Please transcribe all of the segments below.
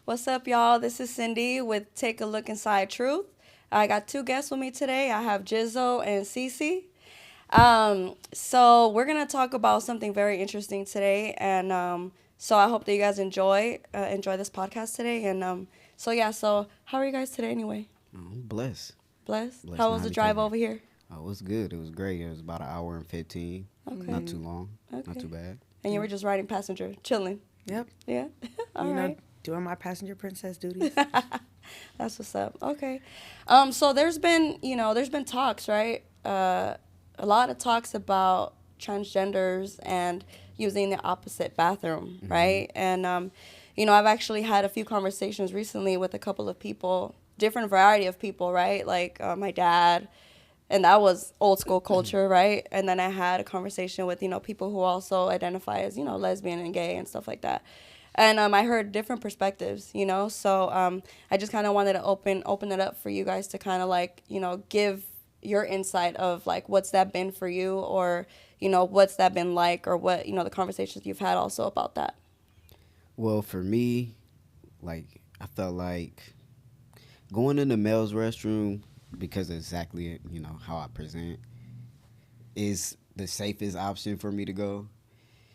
What's up, y'all? This is Cindy with Take a Look Inside Truth. I got two guests with me today. I have Jizzle and Ceecee. So we're gonna talk about something very interesting today, and so I hope that you guys enjoy this podcast today. And so how are you guys today anyway? Blessed. Blessed. Blessed How and was the highly drive favored. over here? Oh, it was good. It was great. It was about an hour and 15. Okay. Not too long. Not Okay. too bad. And you were just riding passenger, chilling. Yep. Yeah. All You know, right. doing my passenger princess duties. That's what's up. Okay. So there's been talks, right? A lot of talks about transgenders and using the opposite bathroom, right? And I've actually had a few conversations recently with a couple of people, different variety of people, right? Like my dad, and that was old school culture, right? And then I had a conversation with people who also identify as lesbian and gay and stuff like that. And I heard different perspectives, so I just kind of wanted to open it up for you guys to kind of like give your insight of like what's that been for you, or what's that been like, or what the conversations you've had also about that. Well, for me, like, I felt like going in the male's restroom, because exactly, how I present, is the safest option for me to go.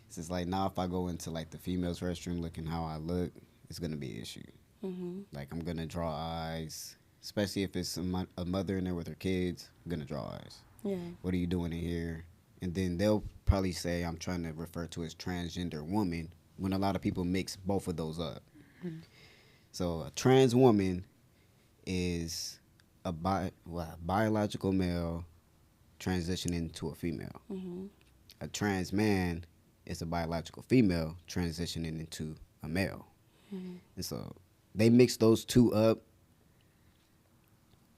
It's just like, now if I go into, like, the female's restroom looking how I look, it's going to be an issue. Mm-hmm. Like, I'm going to draw eyes, especially if it's a mother in there with her kids. I'm going to draw eyes. Yeah. What are you doing in here? And then they'll probably say I'm trying to refer to as transgender woman, when a lot of people mix both of those up. Mm-hmm. So a trans woman is a biological male transitioning to a female. Mm-hmm. A trans man is a biological female transitioning into a male. Mm-hmm. And so they mix those two up.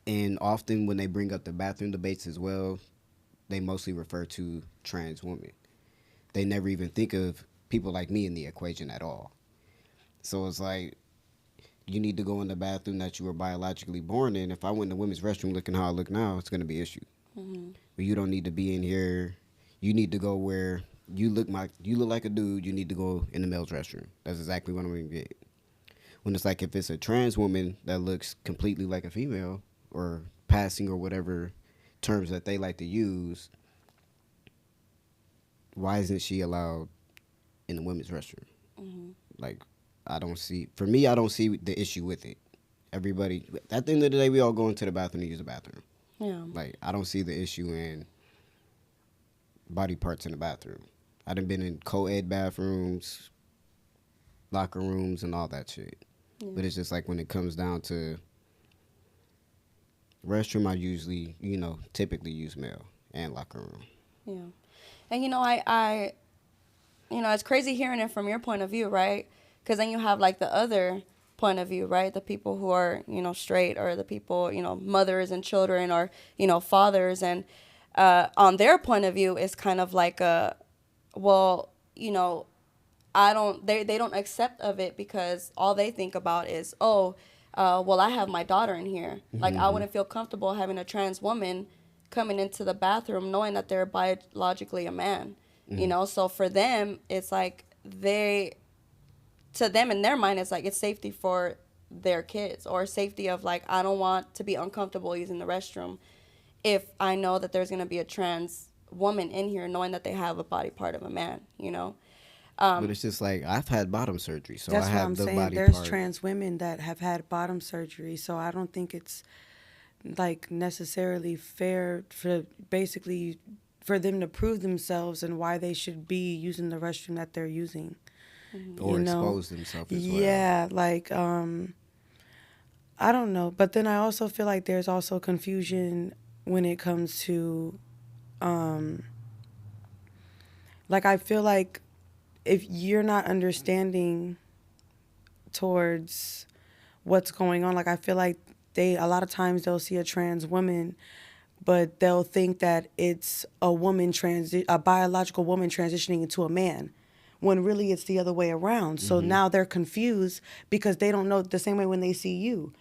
And often when they bring up the bathroom debates as well, they mostly refer to trans women. They never even think of people like me in the equation at all. So it's like, you need to go in the bathroom that you were biologically born in. If I went in the women's restroom looking how I look now, it's going to be an issue. Mm-hmm. But you don't need to be in here. You need to go where you look like a dude. You need to go in the male's restroom. That's exactly what I'm going to get. When it's like, if it's a trans woman that looks completely like a female, or passing, or whatever terms that they like to use, why isn't she allowed in the women's restroom? Mm-hmm. Like, I don't see the issue with it. Everybody, at the end of the day, we all go into the bathroom to use the bathroom. Yeah. Like, I don't see the issue in body parts in the bathroom. I done been in co-ed bathrooms, locker rooms, and all that shit. Yeah. But it's just like, when it comes down to restroom, I usually, typically use male and locker room. Yeah. And I it's crazy hearing it from your point of view, right? Because then you have like the other point of view, right? The people who are, straight, or the people, mothers and children, or, fathers. And on their point of view, it's kind of like well, they don't accept of it, because all they think about is, well, I have my daughter in here. Like, I wouldn't feel comfortable having a trans woman coming into the bathroom knowing that they're biologically a man, So for them, it's like to them in their mind, it's like it's safety for their kids, or safety of like, I don't want to be uncomfortable using the restroom if I know that there's going to be a trans woman in here, knowing that they have a body part of a man, But it's just like, I've had bottom surgery, so That's I what have I'm the saying. body There's part. trans women that have had bottom surgery, so I don't think it's like necessarily fair for them to prove themselves and why they should be using the restroom that they're using. Or expose themselves as well. Yeah, like I don't know, but then I also feel like there's also confusion when it comes to like, I feel like if you're not understanding towards what's going on, like, I feel like a lot of times they'll see a trans woman, but they'll think that it's a biological woman transitioning into a man, when really it's the other way around. So now they're confused because they don't know. The same way when they see you,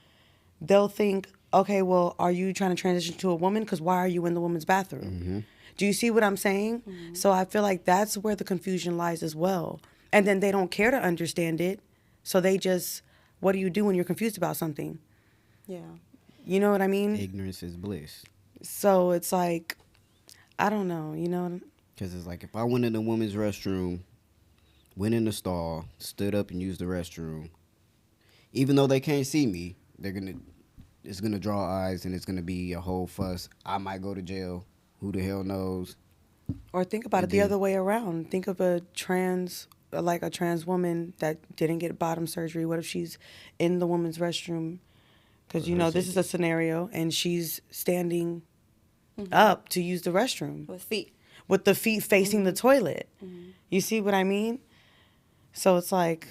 they'll think, okay, well, are you trying to transition to a woman? Because why are you in the woman's bathroom? Do you see what I'm saying? So I feel like that's where the confusion lies as well. And then they don't care to understand it, so they just What do you do when you're confused about something? Yeah. You know what I mean? Ignorance is bliss. So it's like, I don't know, you know? Because it's like if I went in the women's restroom, went in the stall, stood up and used the restroom, even though they can't see me, it's gonna draw eyes and it's gonna be a whole fuss. I might go to jail. Who the hell knows? Or think about it the other way around. Think of like a trans woman that didn't get bottom surgery. What if she's in the woman's restroom? Because, you know, this is a scenario, and she's standing up to use the restroom. With feet. With the feet facing the toilet. You see what I mean? So it's like,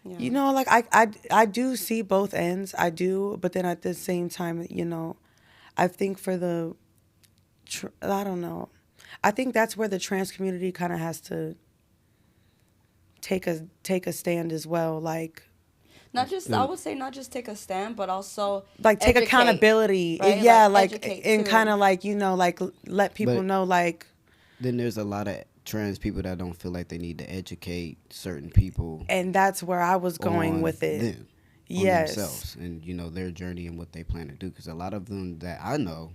you know, like I do see both ends. I do. But then at the same time, you know, I think I don't know. I think that's where the trans community kind of has to take a stand as well. Like, Not just, I would say not just take a stand, but also like take educate, accountability. right? Yeah, like and kind of like, you know, like let people know, like. Then there's a lot of trans people that don't feel like they need to educate certain people. And that's where I was going with it. Them, yes. On themselves and, you know, their journey and what they plan to do. Because a lot of them that I know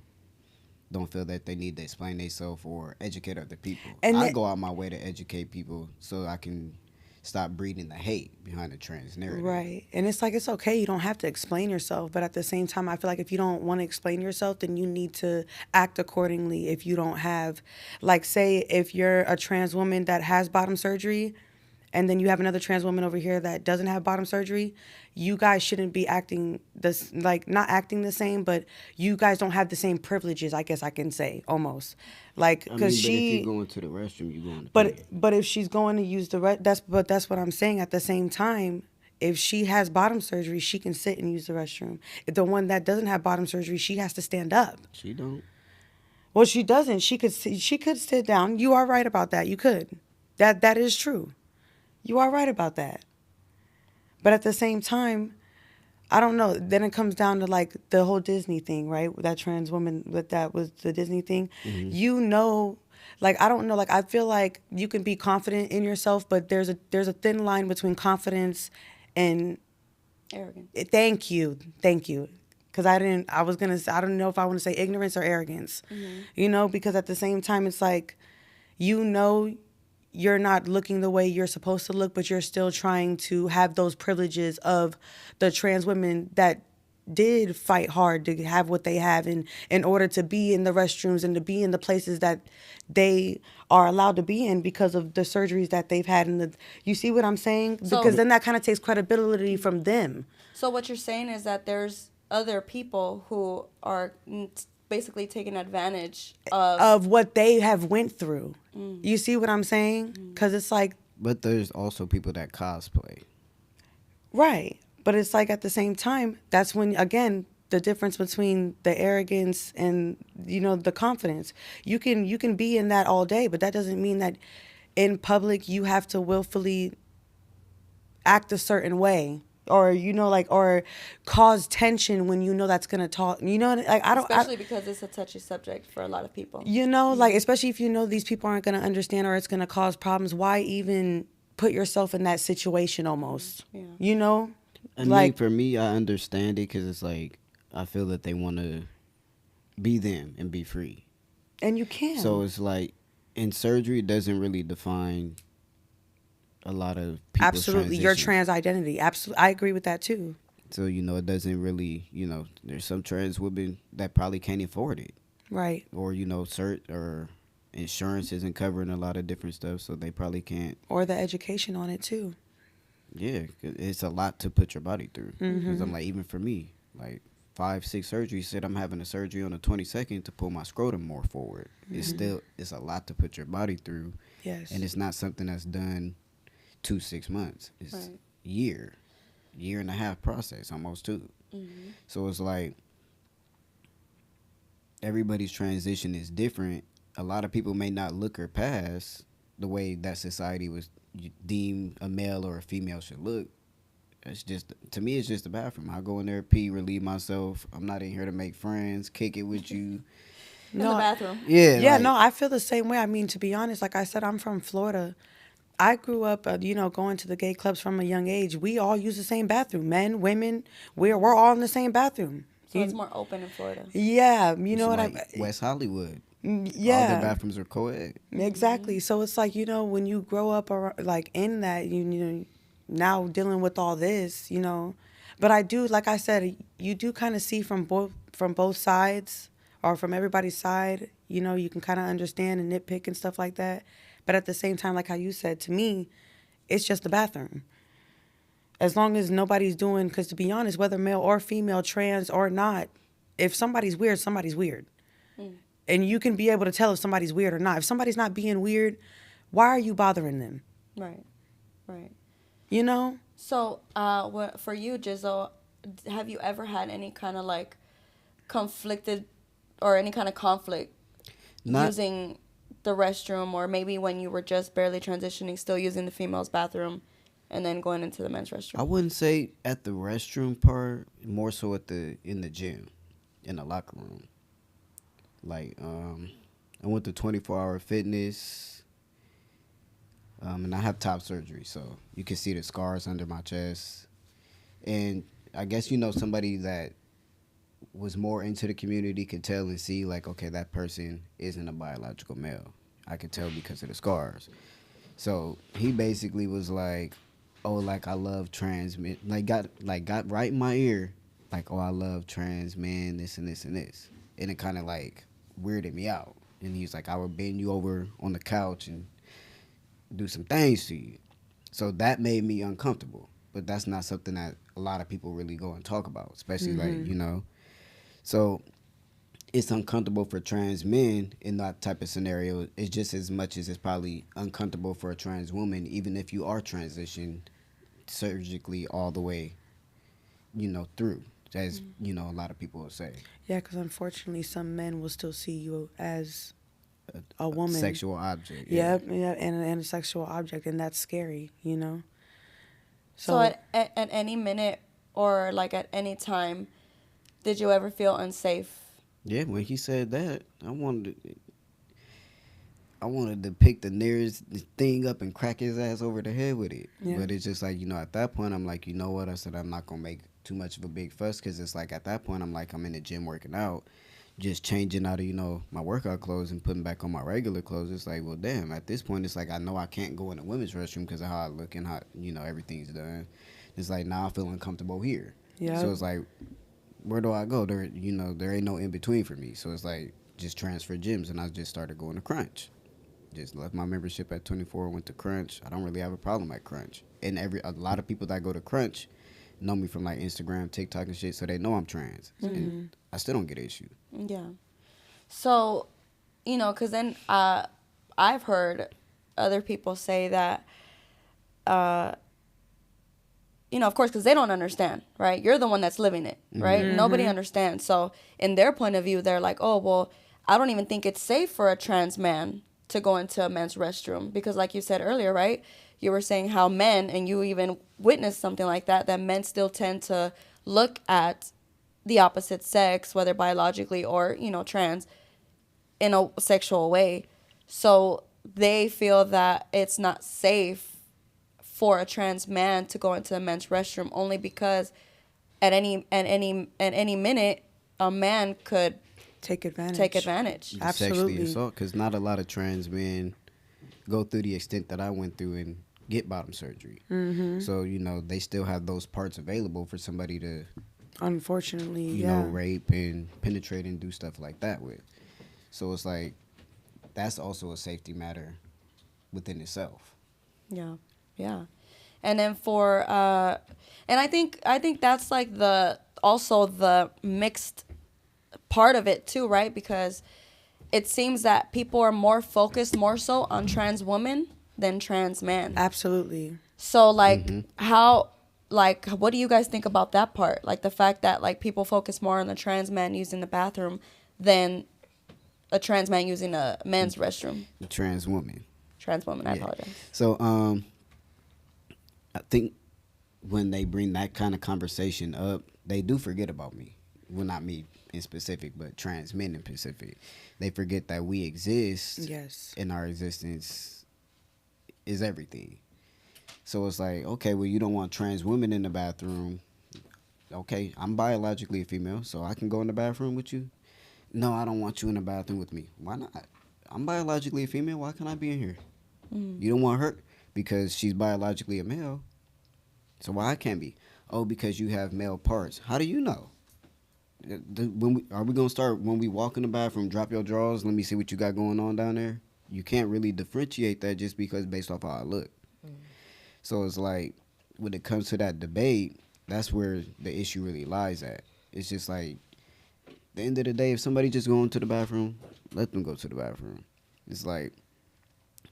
don't feel that they need to explain themselves or educate other people. And I go out my way to educate people so I can stop breeding the hate behind the trans narrative. Right. And it's like, it's okay. You don't have to explain yourself. But at the same time, I feel like if you don't want to explain yourself, then you need to act accordingly. If you don't have, like, say, if you're a trans woman that has bottom surgery, and then you have another trans woman over here that doesn't have bottom surgery, you guys shouldn't be acting this, like, not acting the same, but you guys don't have the same privileges, I guess I can say, almost. Like, because if you go into the restroom, you go in the But if she's going to use that's what I'm saying. At the same time, if she has bottom surgery, she can sit and use the restroom. If the one that doesn't have bottom surgery, she has to stand up. She don't. Well, she doesn't. She could sit down. You are right about that. You could. That is true. You are right about that. But at the same time, I don't know. Then it comes down to like the whole Disney thing, right? That trans woman, that was the Disney thing. Mm-hmm. You know, like, I don't know. Like, I feel like you can be confident in yourself, but there's a thin line between confidence and arrogance. Thank you. Because I don't know if I want to say ignorance or arrogance. Mm-hmm. You know, because at the same time, it's like, you know, you're not looking the way you're supposed to look, but you're still trying to have those privileges of the trans women that did fight hard to have what they have in order to be in the restrooms and to be in the places that they are allowed to be in because of the surgeries that they've had. You see what I'm saying? Because then that kind of takes credibility from them. So what you're saying is that there's other people who are basically taking advantage of what they have went through. You see what I'm saying? Because it's like... But there's also people that cosplay. Right. But it's like, at the same time, that's when, again, the difference between the arrogance and, you know, the confidence. You can be in that all day, but that doesn't mean that in public you have to willfully act a certain way. Or, you know, like, or cause tension when you know that's going to talk, you know, like, especially because it's a touchy subject for a lot of people. You know, like, especially if you know these people aren't going to understand or it's going to cause problems, why even put yourself in that situation almost? Yeah. You know? I mean, for me, I understand it because it's like, I feel that they want to be them and be free. And you can. So it's like, in surgery, it doesn't really define a lot of people's absolutely your trans identity. Absolutely, I agree with that too. So, you know, it doesn't really, you know, there's some trans women that probably can't afford it, right? Or, you know, or insurance isn't covering a lot of different stuff, so they probably can't. Or the education on it too. Yeah, it's a lot to put your body through. Because I'm like, even for me, like 5-6 surgeries, said I'm having a surgery on the 22nd to pull my scrotum more forward. It's a lot to put your body through. Yes, and it's not something that's done 2-6 months. It's right. year and a half process, almost 2. So it's like everybody's transition is different. A lot of people may not look or pass the way that society was deem a male or a female should look. It's just, to me, it's just the bathroom. I go in there, pee, relieve myself. I'm not in here to make friends, kick it with you. In the bathroom. Yeah. Yeah, no, I feel the same way. I mean, to be honest, like I said, I'm from Florida. I grew up, going to the gay clubs from a young age. We all use the same bathroom. Men, women, we're all in the same bathroom. So it's more open in Florida. Yeah, you It's know what like West Hollywood. All their Yeah, bathrooms are co-ed. exactly. So it's like, when you grow up like in that, now dealing with all this, But I do, like I said, you do kind of see from both sides, or from everybody's side. You can kind of understand and nitpick and stuff like that. But at the same time, like how you said, to me, it's just the bathroom. As long as nobody's doing, because to be honest, whether male or female, trans or not, if somebody's weird, somebody's weird. And you can be able to tell if somebody's weird or not. If somebody's not being weird, why are you bothering them? Right. Right. You know? So, for you, Jizzle, have you ever had any kind of like conflicted or any kind of conflict Not using the restroom, or maybe when you were just barely transitioning, still using the female's bathroom, and then going into the men's restroom? I wouldn't say at the restroom part, more so in the gym, in the locker room. Like I went to 24-hour fitness, and I have top surgery, so you can see the scars under my chest. And I guess somebody that was more into the community could tell and see, like, okay, that person isn't a biological male. I could tell because of the scars. So he basically was like, oh, like, I love trans men. Got right in my ear, like, oh, I love trans men, this and this and this. And it kind of like weirded me out. And he's like, I would bend you over on the couch and do some things to you. So that made me uncomfortable. But that's not something that a lot of people really go and talk about, especially So it's uncomfortable for trans men in that type of scenario. It's just as much as it's probably uncomfortable for a trans woman, even if you are transitioned surgically all the way, through, as, a lot of people will say. Yeah, because unfortunately, some men will still see you as a woman. Sexual object. Yeah, and a sexual object, and that's scary. So at any minute or like at any time, did you ever feel unsafe? Yeah, when he said that, I wanted to pick the nearest thing up and crack his ass over the head with it. Yeah. But it's just like, at that point, I'm like, you know what? I said, I'm not going to make too much of a big fuss, because it's like at that point, I'm like, I'm in the gym working out, just changing out of, my workout clothes and putting back on my regular clothes. It's like, well, damn, at this point, it's like I know I can't go in the women's restroom because of how I look and how, everything's done. It's like, now I feel uncomfortable here. Yeah. So it's like, where do I go? There ain't no in between for me. So it's like, just transfer gyms, and I just started going to Crunch. Just left my membership at 24, went to Crunch. I don't really have a problem at Crunch. And a lot of people that go to Crunch know me from like Instagram, TikTok and shit, so they know I'm trans. And I still don't get an issue. Yeah. So, because then I've heard other people say that, of course, because they don't understand, right? You're the one that's living it, right? Mm-hmm. Nobody understands. So in their point of view, they're like, oh, well, I don't even think it's safe for a trans man to go into a men's restroom. Because like you said earlier, right? You were saying how men, and you even witnessed something like that men still tend to look at the opposite sex, whether biologically or, trans, in a sexual way. So they feel that it's not safe for a trans man to go into a men's restroom, only because at any minute a man could take advantage. Absolutely. Sexually Absolutely. assault, because not a lot of trans men go through the extent that I went through and get bottom surgery. Mm-hmm. So, they still have those parts available for somebody to, unfortunately, rape and penetrate and do stuff like that with. So it's like, that's also a safety matter within itself. Yeah. Yeah. And then and I think that's like also the mixed part of it too, right? Because it seems that people are more focused more so on trans women than trans men. Absolutely. So like what do you guys think about that part? Like the fact that like people focus more on the trans man using the bathroom than a trans man using a men's restroom. The trans woman. Trans woman, I apologize. So I think when they bring that kind of conversation up, they do forget about me. Well, not me in specific, but trans men in specific. They forget that we exist. Yes. In our existence, is everything. So it's like, okay, well, you don't want trans women in the bathroom. Okay, I'm biologically a female, so I can go in the bathroom with you. No, I don't want you in the bathroom with me. Why not? I'm biologically a female. Why can't I be in here? You don't want her because she's biologically a male. So why I can't be? Oh, because you have male parts. How do you know? Are we gonna start when we walk in the bathroom? Drop your drawers. Let me see what you got going on down there. You can't really differentiate that just because based off how I look. So it's like when it comes to that debate, that's where the issue really lies at. It's just like at the end of the day, if somebody just going to the bathroom, let them go to the bathroom. It's like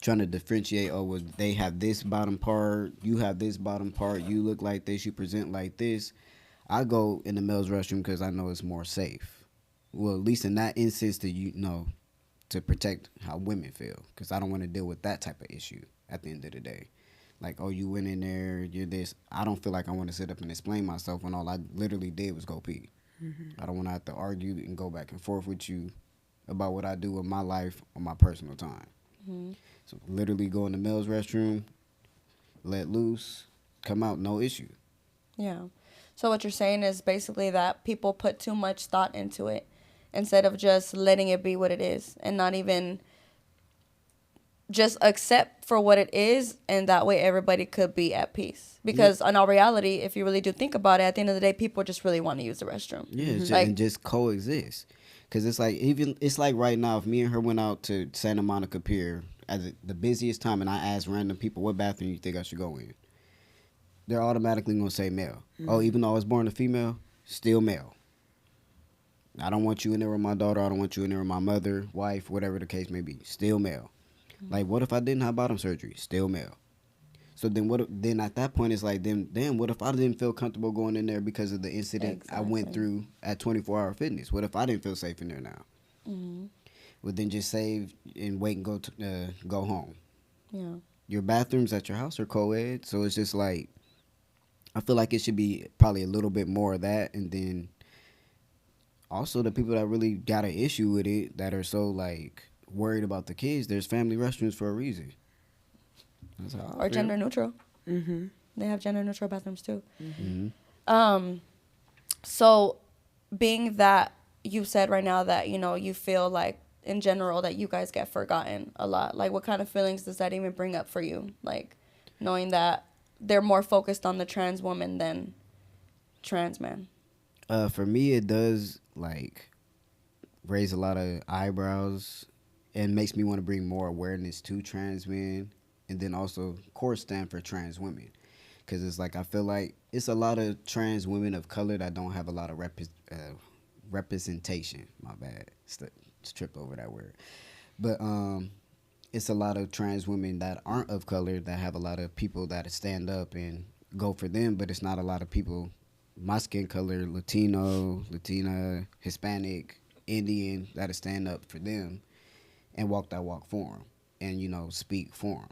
trying to differentiate. Oh, well, they have this bottom part. You have this bottom part. You look like this. You present like this. I go in the male's restroom because I know it's more safe. Well, at least in that instance, to protect how women feel, because I don't want to deal with that type of issue at the end of the day. Like, oh, you went in there, you're this. I don't feel like I want to sit up and explain myself when all I literally did was go pee. I don't want to have to argue and go back and forth with you about what I do with my life on my personal time. So literally go in the male's restroom, let loose, come out, no issue. Yeah. So what you're saying is basically that people put too much thought into it instead of just letting it be what it is and not even just accept for what it is, and that way everybody could be at peace. Because in all reality, if you really do think about it, at the end of the day, people just really want to use the restroom. Yeah, and just coexist. Because it's like right now, if me and her went out to Santa Monica Pier at the busiest time and I asked random people what bathroom you think I should go in, they're automatically going to say male. Oh, even though I was born a female, still male. I don't want you in there with my daughter. I don't want you in there with my mother, wife, whatever the case may be. Still male. Like, what if I didn't have bottom surgery? Still male. So then then at that point, it's like, damn, what if I didn't feel comfortable going in there because of the incident I went through at 24 Hour Fitness? What if I didn't feel safe in there now? Well, then just save and wait and go home. Yeah. Your bathrooms at your house are co-ed, so it's just like, I feel like it should be probably a little bit more of that. And then also the people that really got an issue with it, that are so like worried about the kids, there's family restrooms for a reason. Or gender neutral. They have gender neutral bathrooms too. So being that you said right now that, you feel like in general that you guys get forgotten a lot, like what kind of feelings does that even bring up for you? Like knowing that they're more focused on the trans woman than trans men. For me, it does like raise a lot of eyebrows and makes me want to bring more awareness to trans men, and then also, of course, stand for trans women, because it's like I feel like it's a lot of trans women of color that don't have a lot of representation. My bad, just tripped over that word, but it's a lot of trans women that aren't of color that have a lot of people that stand up and go for them, but it's not a lot of people my skin color, Latino, Latina, Hispanic, Indian, that'll stand up for them and walk that walk for them and, speak for them.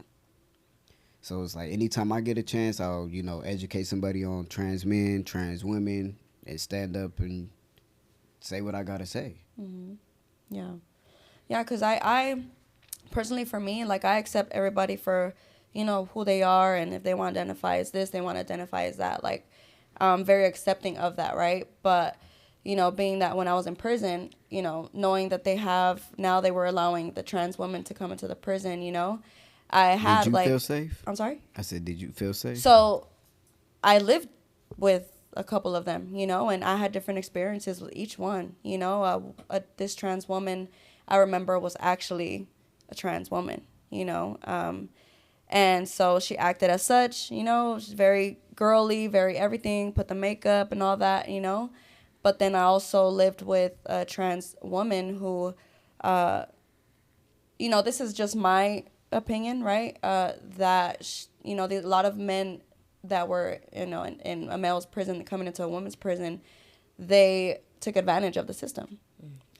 So it's like anytime I get a chance, I'll, educate somebody on trans men, trans women, and stand up and say what I got to say. Yeah. Yeah, because I personally, for me, like, I accept everybody for, who they are, and if they want to identify as this, they want to identify as that. Like, I'm very accepting of that, right? But, being that when I was in prison, knowing that they were allowing the trans women to come into the prison, I had, Did you feel safe? I'm sorry? I said, did you feel safe? So, I lived with a couple of them, and I had different experiences with each one, this trans woman I remember was actually a trans woman, and so she acted as such, she's very girly, very everything, put the makeup and all that, but then I also lived with a trans woman who, this is just my opinion, right, that, a lot of men that were, in a male's prison coming into a woman's prison, they took advantage of the system,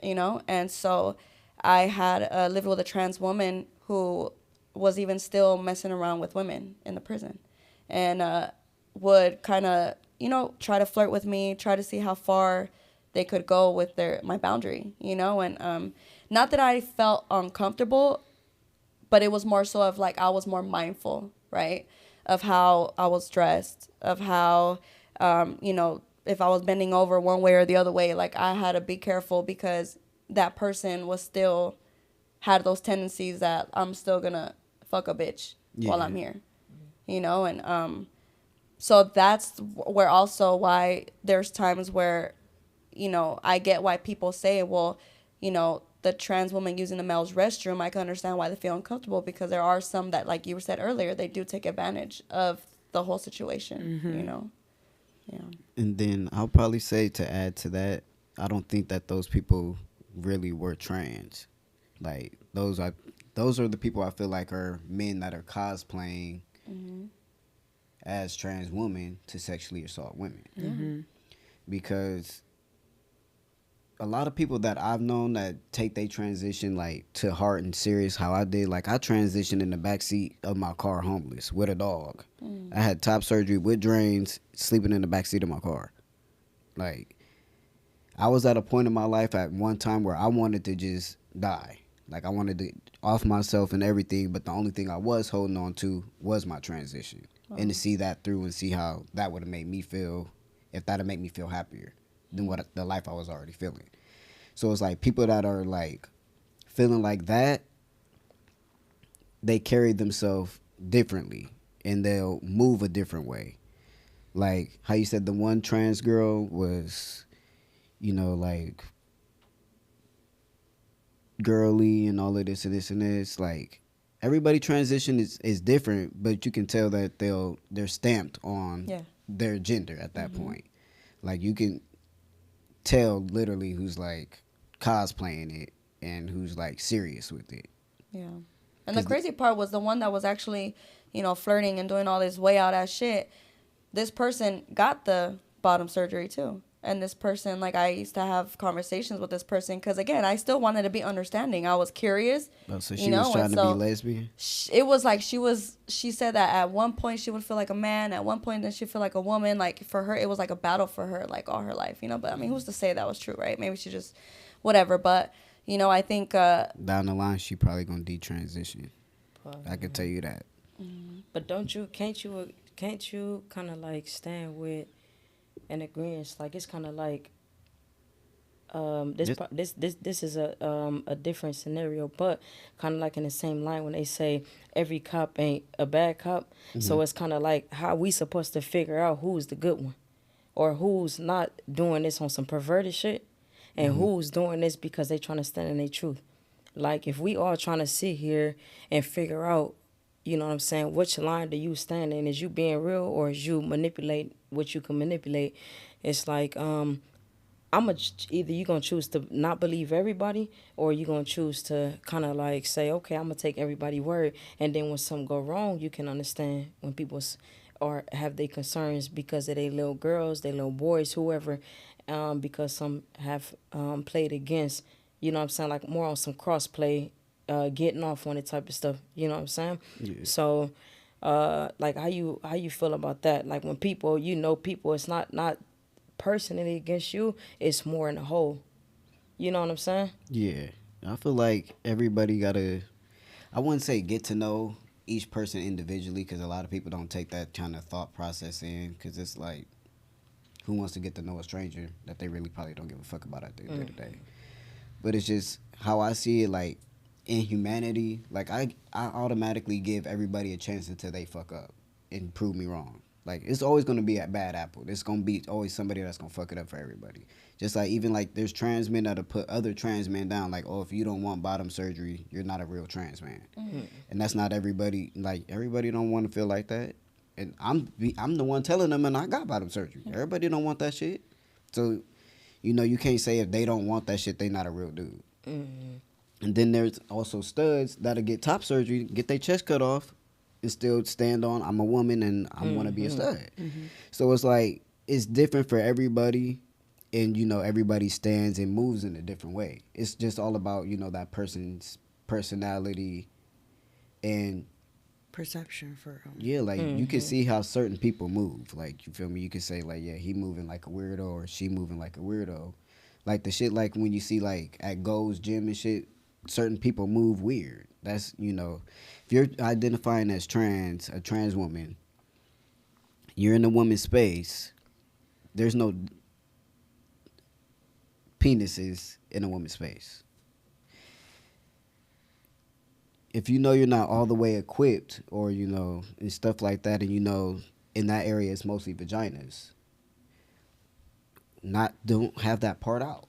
and so I had lived with a trans woman who was even still messing around with women in the prison, and would kind of, try to flirt with me, try to see how far they could go with my boundary, and not that I felt uncomfortable, but it was more so of like I was more mindful, right, of how I was dressed, of how, you know, if I was bending over one way or the other way, like I had to be careful because that person was still had those tendencies that I'm still gonna fuck a bitch while I'm here, you know, and so that's where also why there's times where, you know, I get why people say, well, you know, the trans woman using the male's restroom, I can understand why they feel uncomfortable because there are some that, like you said earlier, they do take advantage of the whole situation, you know? Yeah. And then I'll probably say to add to that, I don't think that those people really were trans. Like those are the people I feel like are men that are cosplaying as trans women to sexually assault women. Because a lot of people that I've known that take their transition like to heart and serious, how I did, like I transitioned in the backseat of my car homeless with a dog. I had top surgery with drains, sleeping in the backseat of my car. Like I was at a point in my life at one time where I wanted to just die. Like I wanted to off myself and everything, but the only thing I was holding on to was my transition. And to see that through and see how that would have made me feel, if that would make me feel happier than what the life I was already feeling. So it's like people that are like feeling like that, they carry themselves differently and they'll move a different way. Like how you said the one trans girl was, you know, like girly and all of this and this and this. Like everybody transition is different, but you can tell that they're stamped on their gender at that point. Like you can tell literally who's like cosplaying it and who's like serious with it. Yeah. And the crazy part was the one that was actually, you know, flirting and doing all this way out ass shit. This person got the bottom surgery too. And this person, like, I used to have conversations with this person because, again, I still wanted to be understanding. I was curious. Oh, so she was trying to be lesbian? It was like she said that at one point she would feel like a man. At one point, then she'd feel like a woman. Like, for her, it was like a battle for her, like, all her life, you know? But, I mean, who's to say that was true, right? Maybe she just, whatever. But, you know, I think... down the line, she probably going to detransition. I can tell you that. But can't you kind of, like, stand with an agreement? Like, it's kind of like... This is a different scenario, but kind of like in the same line when they say every cop ain't a bad cop. So it's kind of like how we supposed to figure out who's the good one or who's not doing this on some perverted shit and who's doing this because they trying to stand in their truth. Like if we all trying to sit here and figure out, you know what I'm saying, which line do you stand in? Is you being real or is you manipulate what you can manipulate? It's like either you're going to choose to not believe everybody or you're going to choose to kind of like say, okay, I'm going to take everybody's word. And then when something go wrong, you can understand when people or have their concerns because of their little girls, their little boys, whoever, because some have played against, you know what I'm saying, like more on some cross-play, getting off on it type of stuff, you know what I'm saying? Yeah. So, like, how you feel about that? Like, when people, you know, people, it's not personally against you, it's more in the whole. You know what I'm saying? Yeah. I feel like everybody gotta, I wouldn't say get to know each person individually, because a lot of people don't take that kind of thought process in, because it's like, who wants to get to know a stranger that they really probably don't give a fuck about at the end of the day? But it's just how I see it, like, in humanity, like, I automatically give everybody a chance until they fuck up and prove me wrong. Like, it's always going to be a bad apple. There's going to be always somebody that's going to fuck it up for everybody. Just like, even, like, there's trans men that'll put other trans men down. Like, oh, if you don't want bottom surgery, you're not a real trans man. And that's not everybody. Like, everybody don't want to feel like that. And I'm the one telling them, and I got bottom surgery. Everybody don't want that shit. So, you know, you can't say if they don't want that shit, they not a real dude. And then there's also studs that'll get top surgery, get their chest cut off, and still stand on, I'm a woman and I want to be a stud. So it's like, it's different for everybody, and, you know, everybody stands and moves in a different way. It's just all about, you know, that person's personality and perception for yeah, like, you can see how certain people move. Like, you feel me? You can say, like, yeah, he moving like a weirdo or she moving like a weirdo. Like, the shit, like, when you see, like, at Gold's Gym and shit, certain people move weird. That's, if you're identifying as trans, a trans woman, you're in a woman's space. There's no penises in a woman's space. If you know you're not all the way equipped, or and stuff like that, and in that area it's mostly vaginas, not don't have that part out.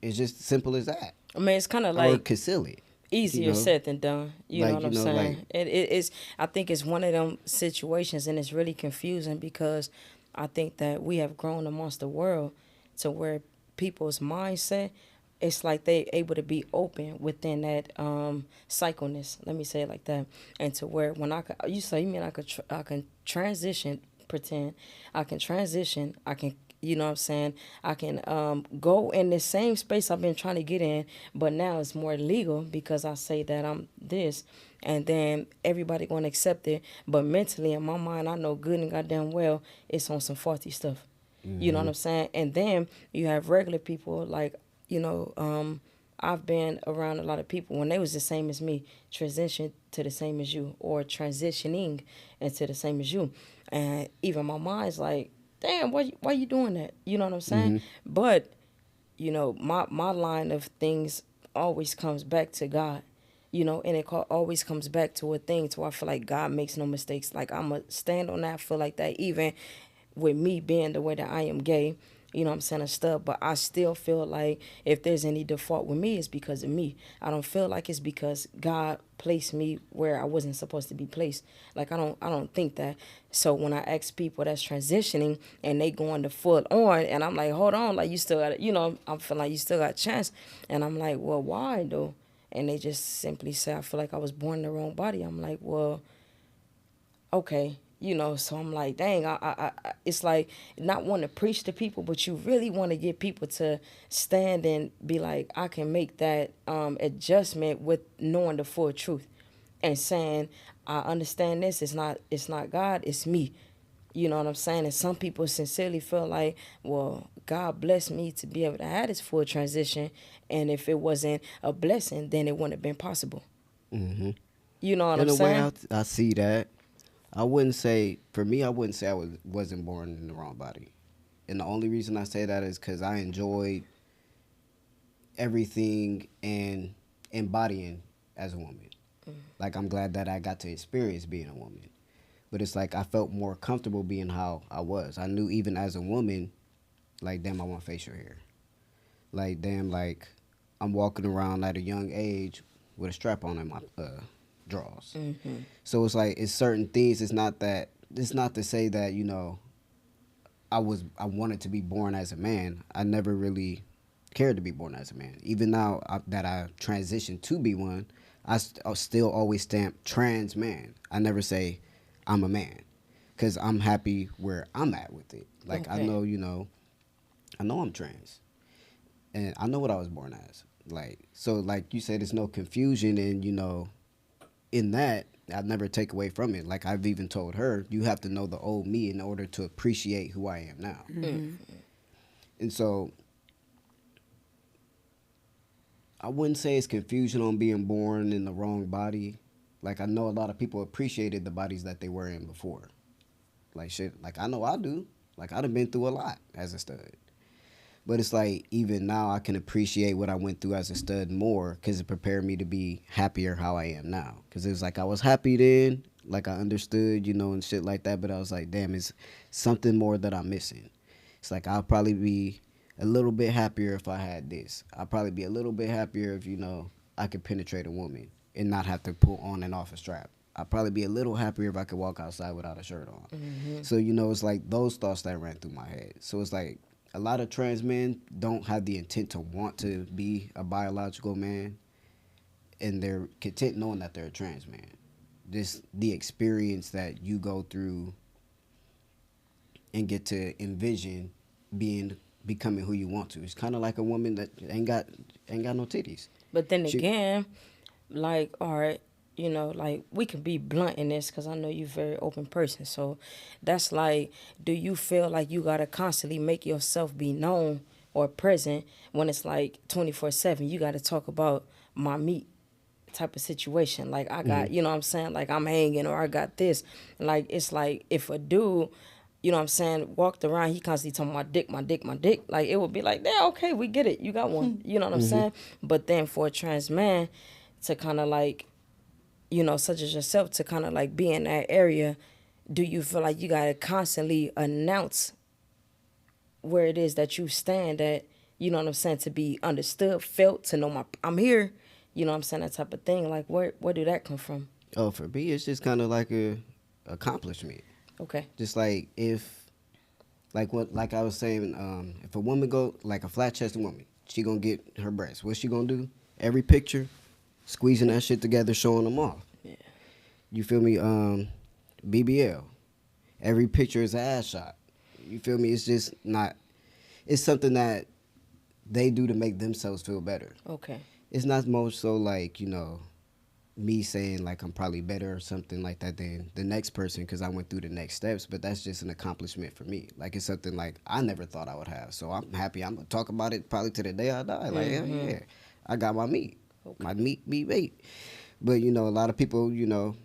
It's just simple as that. I mean, it's kind of Or like conceal it. easier said than done. You know what I'm saying? Like, It's. I think it's one of them situations, and it's really confusing because I think that we have grown amongst the world to where people's mindset, it's like they able to be open within that cycleness. Let me say it like that, and to where when you say you mean I can transition, pretend I can transition, I can. You know what I'm saying? I can go in the same space I've been trying to get in, but now it's more legal because I say that I'm this, and then everybody gonna accept it. But mentally, in my mind, I know good and goddamn well it's on some faulty stuff. You know what I'm saying? And then you have regular people like, I've been around a lot of people when they was the same as me, transition to the same as you, or transitioning into the same as you, and even my mind's like, damn, why you doing that? You know what I'm saying? But, my line of things always comes back to God, and it always comes back to a thing to where I feel like God makes no mistakes. Like, I'm going to stand on that, feel like that, even with me being the way that I am gay, you know what I'm saying, and stuff. But I still feel like if there's any default with me, it's because of me. I don't feel like it's because God placed me where I wasn't supposed to be placed. Like, I don't think that. So when I ask people that's transitioning and they going to full on, and I'm like, hold on, like, you still got, I'm feeling like you still got a chance. And I'm like, well, why though? And they just simply say, I feel like I was born in the wrong body. I'm like, well, okay. So I'm like, dang, it's like not wanting to preach to people, but you really want to get people to stand and be like, I can make that adjustment with knowing the full truth and saying, I understand this. It's not God, it's me. You know what I'm saying? And some people sincerely feel like, well, God blessed me to be able to have this full transition. And if it wasn't a blessing, then it wouldn't have been possible. Mm-hmm. You know what I'm In a saying? way, I see that. I wouldn't say, for me, I wouldn't say wasn't born in the wrong body. And the only reason I say that is because I enjoyed everything and embodying as a woman. Like, I'm glad that I got to experience being a woman. But it's like I felt more comfortable being how I was. I knew even as a woman, like, damn, I want facial hair. Like, damn, like, I'm walking around at a young age with a strap on in my drawers. So it's like, it's certain things. It's not to say that I wanted to be born as a man. I never really cared to be born as a man. Even now that I transitioned to be one, I still always stamp trans man. I never say I'm a man, because I'm happy where I'm at with it. Like, okay. I know I'm trans, and I know what I was born as. Like, so like you said, there's no confusion, and in that, I never take away from it. Like, I've even told her, you have to know the old me in order to appreciate who I am now. And so I wouldn't say it's confusion on being born in the wrong body. Like, I know a lot of people appreciated the bodies that they were in before. Like, shit, like, I know I do. Like, I'd have been through a lot as a stud. But it's like, even now, I can appreciate what I went through as a stud more, because it prepared me to be happier how I am now. Because it was like, I was happy then, like, I understood, and shit like that. But I was like, damn, it's something more that I'm missing. It's like, I'll probably be a little bit happier if I had this. I'll probably be a little bit happier if, I could penetrate a woman and not have to pull on and off a strap. I'd probably be a little happier if I could walk outside without a shirt on. So, it's like those thoughts that ran through my head. So it's like, a lot of trans men don't have the intent to want to be a biological man, and they're content knowing that they're a trans man. Just the experience that you go through and get to envision becoming who you want to. It's kind of like a woman that ain't got no titties. But then again, like, all right, like, we can be blunt in this because I know you're a very open person. So that's like, do you feel like you got to constantly make yourself be known or present when it's like 24/7? You got to talk about my meat type of situation. Like I got, you know what I'm saying? Like I'm hanging or I got this. Like it's like if a dude, you know what I'm saying, walked around, he constantly talking my dick, my dick, my dick. Like it would be like, yeah, okay, we get it. You got one. You know what I'm saying? But then for a trans man to kind of like, you know, such as yourself, to kind of like be in that area, do you feel like you got to constantly announce where it is that you stand at, you know what I'm saying, to be understood, felt, to know I'm here, you know what I'm saying, that type of thing? Like where do that come from? Oh, for me, it's just kind of like a accomplishment. Okay. Just like if, like I was saying, if a woman go, like a flat-chested woman, she gonna get her breasts. What's she gonna do? Every picture, squeezing that shit together, showing them off. Yeah. You feel me? BBL. Every picture is an ass shot. You feel me? It's just not. It's something that they do to make themselves feel better. Okay. It's not most so like, you know, me saying like I'm probably better or something like that than the next person because I went through the next steps, but that's just an accomplishment for me. Like it's something like I never thought I would have. So I'm happy. I'm gonna talk about it probably to the day I die. Like yeah, I got my meat. Okay. My meat. But you know, a lot of people, you know,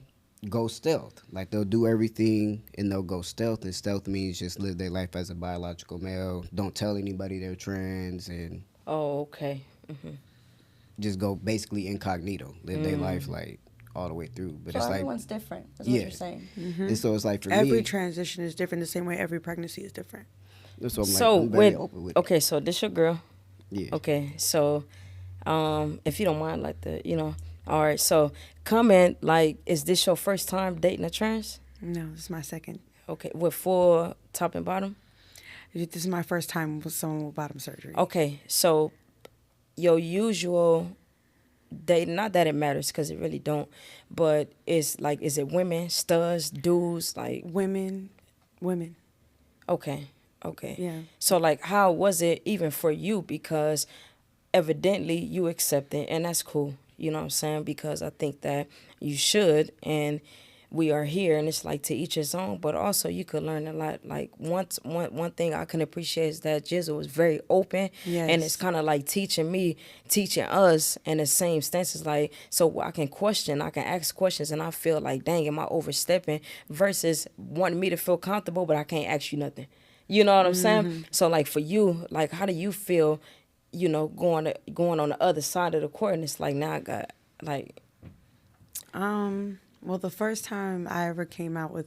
go stealth. Like they'll do everything and they'll go stealth, and stealth means just live their life as a biological male. Don't tell anybody they're trans and Oh, okay. just go basically incognito, live their life like all the way through. But So it's like everyone's different. That's what you're saying. and so it's like for Every me, transition is different the same way every pregnancy is different. so I'm So like, I'm very open with it. okay, so this your girl. Yeah. Okay, so if you don't mind, like the, you know, all right. So comment, like, is this your first time dating a trans? No, this is my second. Okay, with full top and bottom. This is my first time with someone with bottom surgery. Okay, so your usual dating, not that it matters because it really don't, but it's like, is it women, studs, dudes, like Women. Okay. Yeah. So like, how was it even for you? Because evidently you accepted, and that's cool. You know what I'm saying? Because I think that you should, and we are here, and it's like to each his own. But also, you could learn a lot. Like one thing I can appreciate is that Jizzle was very open, Yes. and it's kind of like teaching us in the same stance. It's like, so I can ask questions, and I feel like, dang, am I overstepping? Versus wanting me to feel comfortable, but I can't ask you nothing. You know what I'm saying? So like for you, like how do you feel? You know, going on the other side of the court, and it's like now I got like. Well, the first time I ever came out with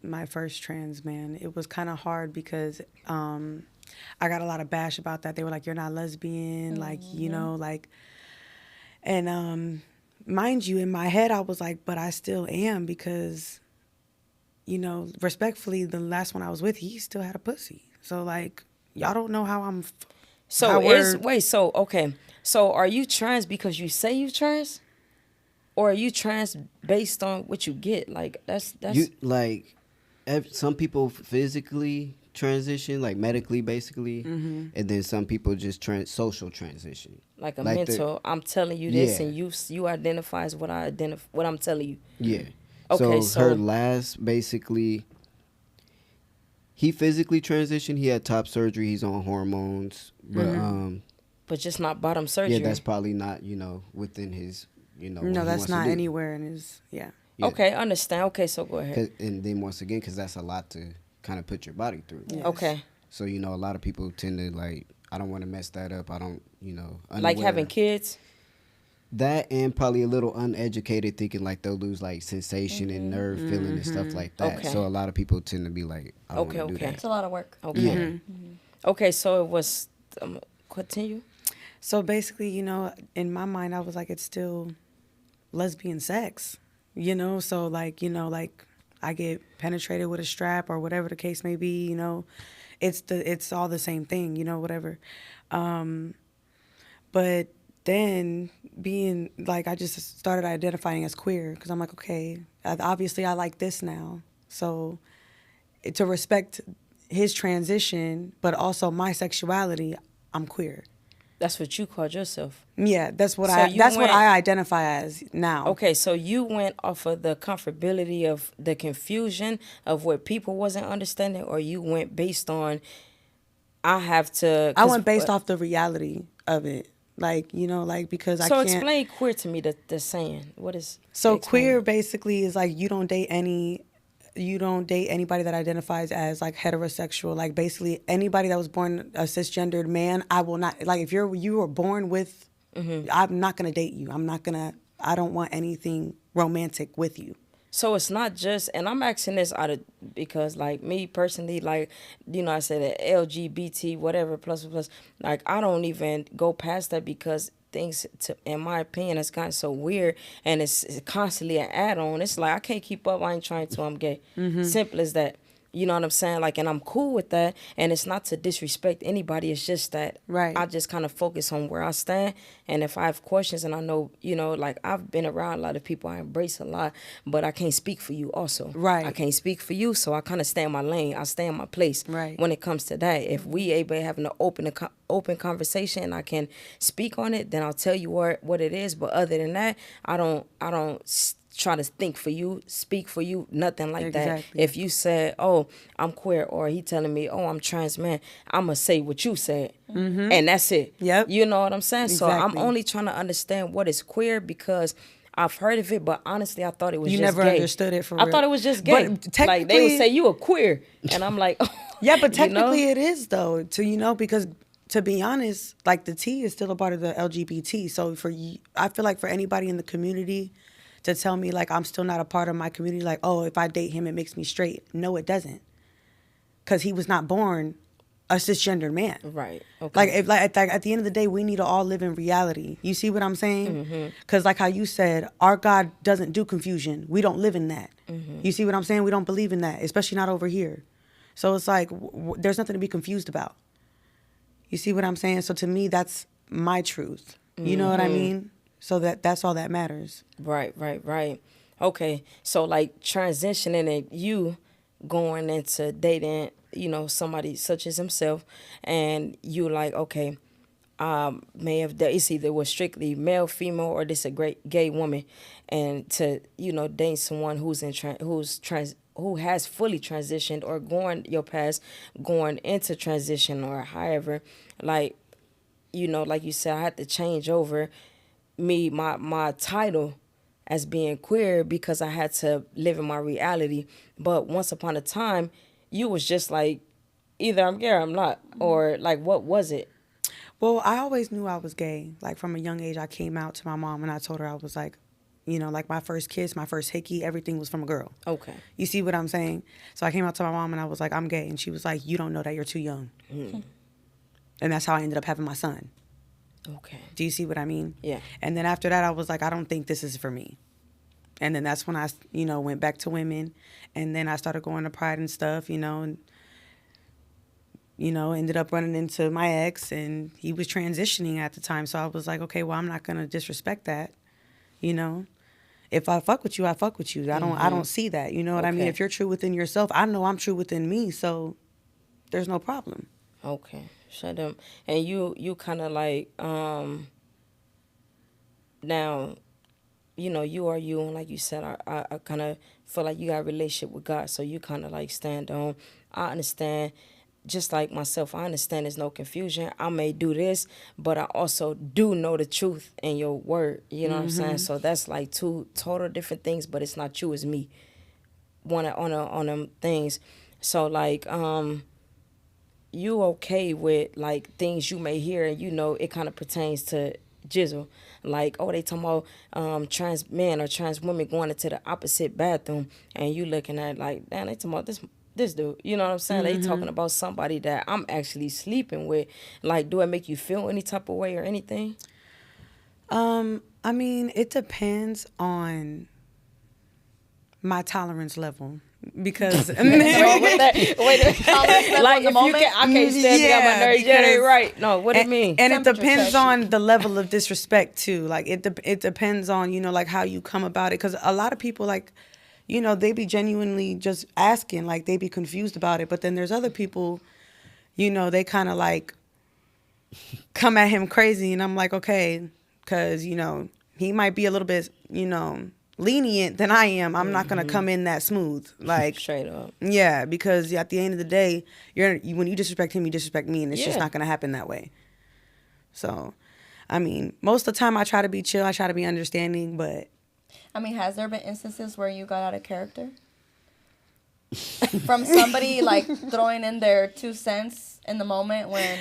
my first trans man, it was kind of hard because I got a lot of bash about that. They were like, "You're not lesbian," like, you know, like, and mind you, in my head, I was like, "But I still am," because, you know, respectfully, the last one I was with, he still had a pussy. So like, y'all don't know how I'm. So So are you trans because you say you trans, or are you trans based on what you get? Like that's You like some people physically transition, like medically, basically, and then some people just social transition. like a like mental. I'm telling you this, Yeah. and you identify as what I'm telling you. Yeah. Okay, so her last, basically, he physically transitioned. He had top surgery. He's on hormones, but But just not bottom surgery. yeah, that's probably not, you know, within his, you know. what No, he that's wants to not do. anywhere in his. Yeah. Yeah. Okay, understand. Okay, so go ahead. And then once again, because that's a lot to kind of put your body through. Yes. Okay, So, you know, a lot of people tend to like, I don't want to mess that up. I don't, you know, like unaware. having kids. That, and probably a little uneducated, thinking like they'll lose like sensation and nerve feeling and stuff like that. Okay. So a lot of people tend to be like, I don't Okay, want to do okay. that. It's a lot of work. Okay. Yeah. Okay, so it was. Continue. So basically, you know, in my mind, I was like, it's still lesbian sex, you know? So like, you know, like I get penetrated with a strap or whatever the case may be, you know, it's all the same thing, you know, whatever. But then being like, I just started identifying as queer because I'm like, okay, obviously I like this now. So to respect his transition, but also my sexuality, I'm queer. That's what you called yourself. Yeah, that's what So what I identify as now. Okay, so you went off of the comfortability of the confusion of what people wasn't understanding, or you went based on I have to. I went based off the reality of it. Like, you know, like, because I So can't. explain queer to me, the saying. What is So explain queer it. basically is like you don't date anybody that identifies as like heterosexual. Like basically anybody that was born a cisgendered man, I will not, like if you were born with, I'm not gonna date you. I don't want anything romantic with you. So it's not just, and I'm asking this out of, because like me personally, like, you know, I said that LGBT, whatever, plus, plus, like, I don't even go past that because things, in my opinion, has gotten so weird and it's constantly an add-on. It's like, I can't keep up. I ain't trying to, I'm gay. Simple as that. You know what I'm saying? Like, and I'm cool with that. And it's not to disrespect anybody. It's just that Right. I just kind of focus on where I stand. And if I have questions and I know, you know, like I've been around a lot of people, I embrace a lot, but I can't speak for you also. Right. I can't speak for you. So I kind of stay in my lane. I stay in my place Right. when it comes to that. If we able to have an open conversation and I can speak on it, then I'll tell you what it is. But other than that, I don't try to think for you, speak for you, nothing like that. Exactly. If you said, oh, I'm queer, or he telling me, oh, I'm trans man, I'm going to say what you said. And that's it. Yep. You know what I'm saying? So I'm Exactly. only trying to understand what is queer because I've heard of it, but honestly, I thought it was You just never gay. understood it for I real. thought it was just But gay. Like, they technically- would say, you a queer. And I'm like, oh. Yeah, but you know? technically it is though, because to be honest, like the T is still a part of the LGBT. So I feel like for anybody in the community to tell me like I'm still not a part of my community, like, oh, if I date him, it makes me straight. No, it doesn't. Because he was not born a cisgendered man. Right. Okay. Like, at the end of the day, we need to all live in reality. You see what I'm saying? Because like how you said, our God doesn't do confusion. We don't live in that. You see what I'm saying? We don't believe in that, especially not over here. So it's like, there's nothing to be confused about. You see what I'm saying? So to me, that's my truth. You know what I mean? So that's all that matters. Right. Okay. So like transitioning and you going into dating, you know, somebody such as himself, and you like, okay, may have it's either was strictly male, female, or this a great gay woman, and to, you know, date someone who has fully transitioned or going into transition or however, like, you know, like you said, I had to change over my title as being queer because I had to live in my reality. But once upon a time, you was just like, either I'm gay or I'm not, or like, what was it? Well, I always knew I was gay. Like from a young age, I came out to my mom and I told her I was like, you know, like my first kiss, my first hickey, everything was from a girl. Okay. You see what I'm saying? So I came out to my mom and I was like, I'm gay. And she was like, you don't know that, you're too young. And that's how I ended up having my son. Okay. Do you see what I mean? Yeah. And then after that, I was like, I don't think this is for me. And then that's when I, you know, went back to women. And then I started going to Pride and stuff, you know, and, you know, ended up running into my ex and he was transitioning at the time. So I was like, okay, well, I'm not going to disrespect that, you know. If I fuck with you, I fuck with you. I don't see that. You know what I mean? Okay. If you're true within yourself, I know I'm true within me. So there's no problem. Okay. Shut up. And you kind of like, now, you know, you are you, and like you said, I kind of feel like you got a relationship with God, so you kind of like stand on. I understand, just like myself, I understand there's no confusion. I may do this, but I also do know the truth in your word. You know what I'm saying? So that's like two total different things, but it's not you, it's me. On them things. So like, you okay with like things you may hear and you know it kind of pertains to Jizzle, like, oh, they talking about trans men or trans women going into the opposite bathroom, and you looking at like, damn, they talking about this dude, you know what I'm saying? They talking about somebody that I'm actually sleeping with. Like, do it make you feel any type of way or anything? I mean, it depends on my tolerance level. Because Like, if I can't stand it, got my nerves, yeah, they right. No, what do you mean? And it depends on the level of disrespect too. Like it depends on, you know, like how you come about it. Because a lot of people, like, you know, they be genuinely just asking, like they be confused about it. But then there's other people, you know, they kind of like come at him crazy, and I'm like, okay, because, you know, he might be a little bit, you know, lenient than I am. I'm not gonna come in that smooth, like straight up. Yeah, because at the end of the day, when you disrespect him, you disrespect me, and it's just Yeah. not gonna happen that way. So, I mean, most of the time I try to be chill. I try to be understanding, but I mean, has there been instances where you got out of character? From somebody, like, throwing in their 2 cents in the moment when...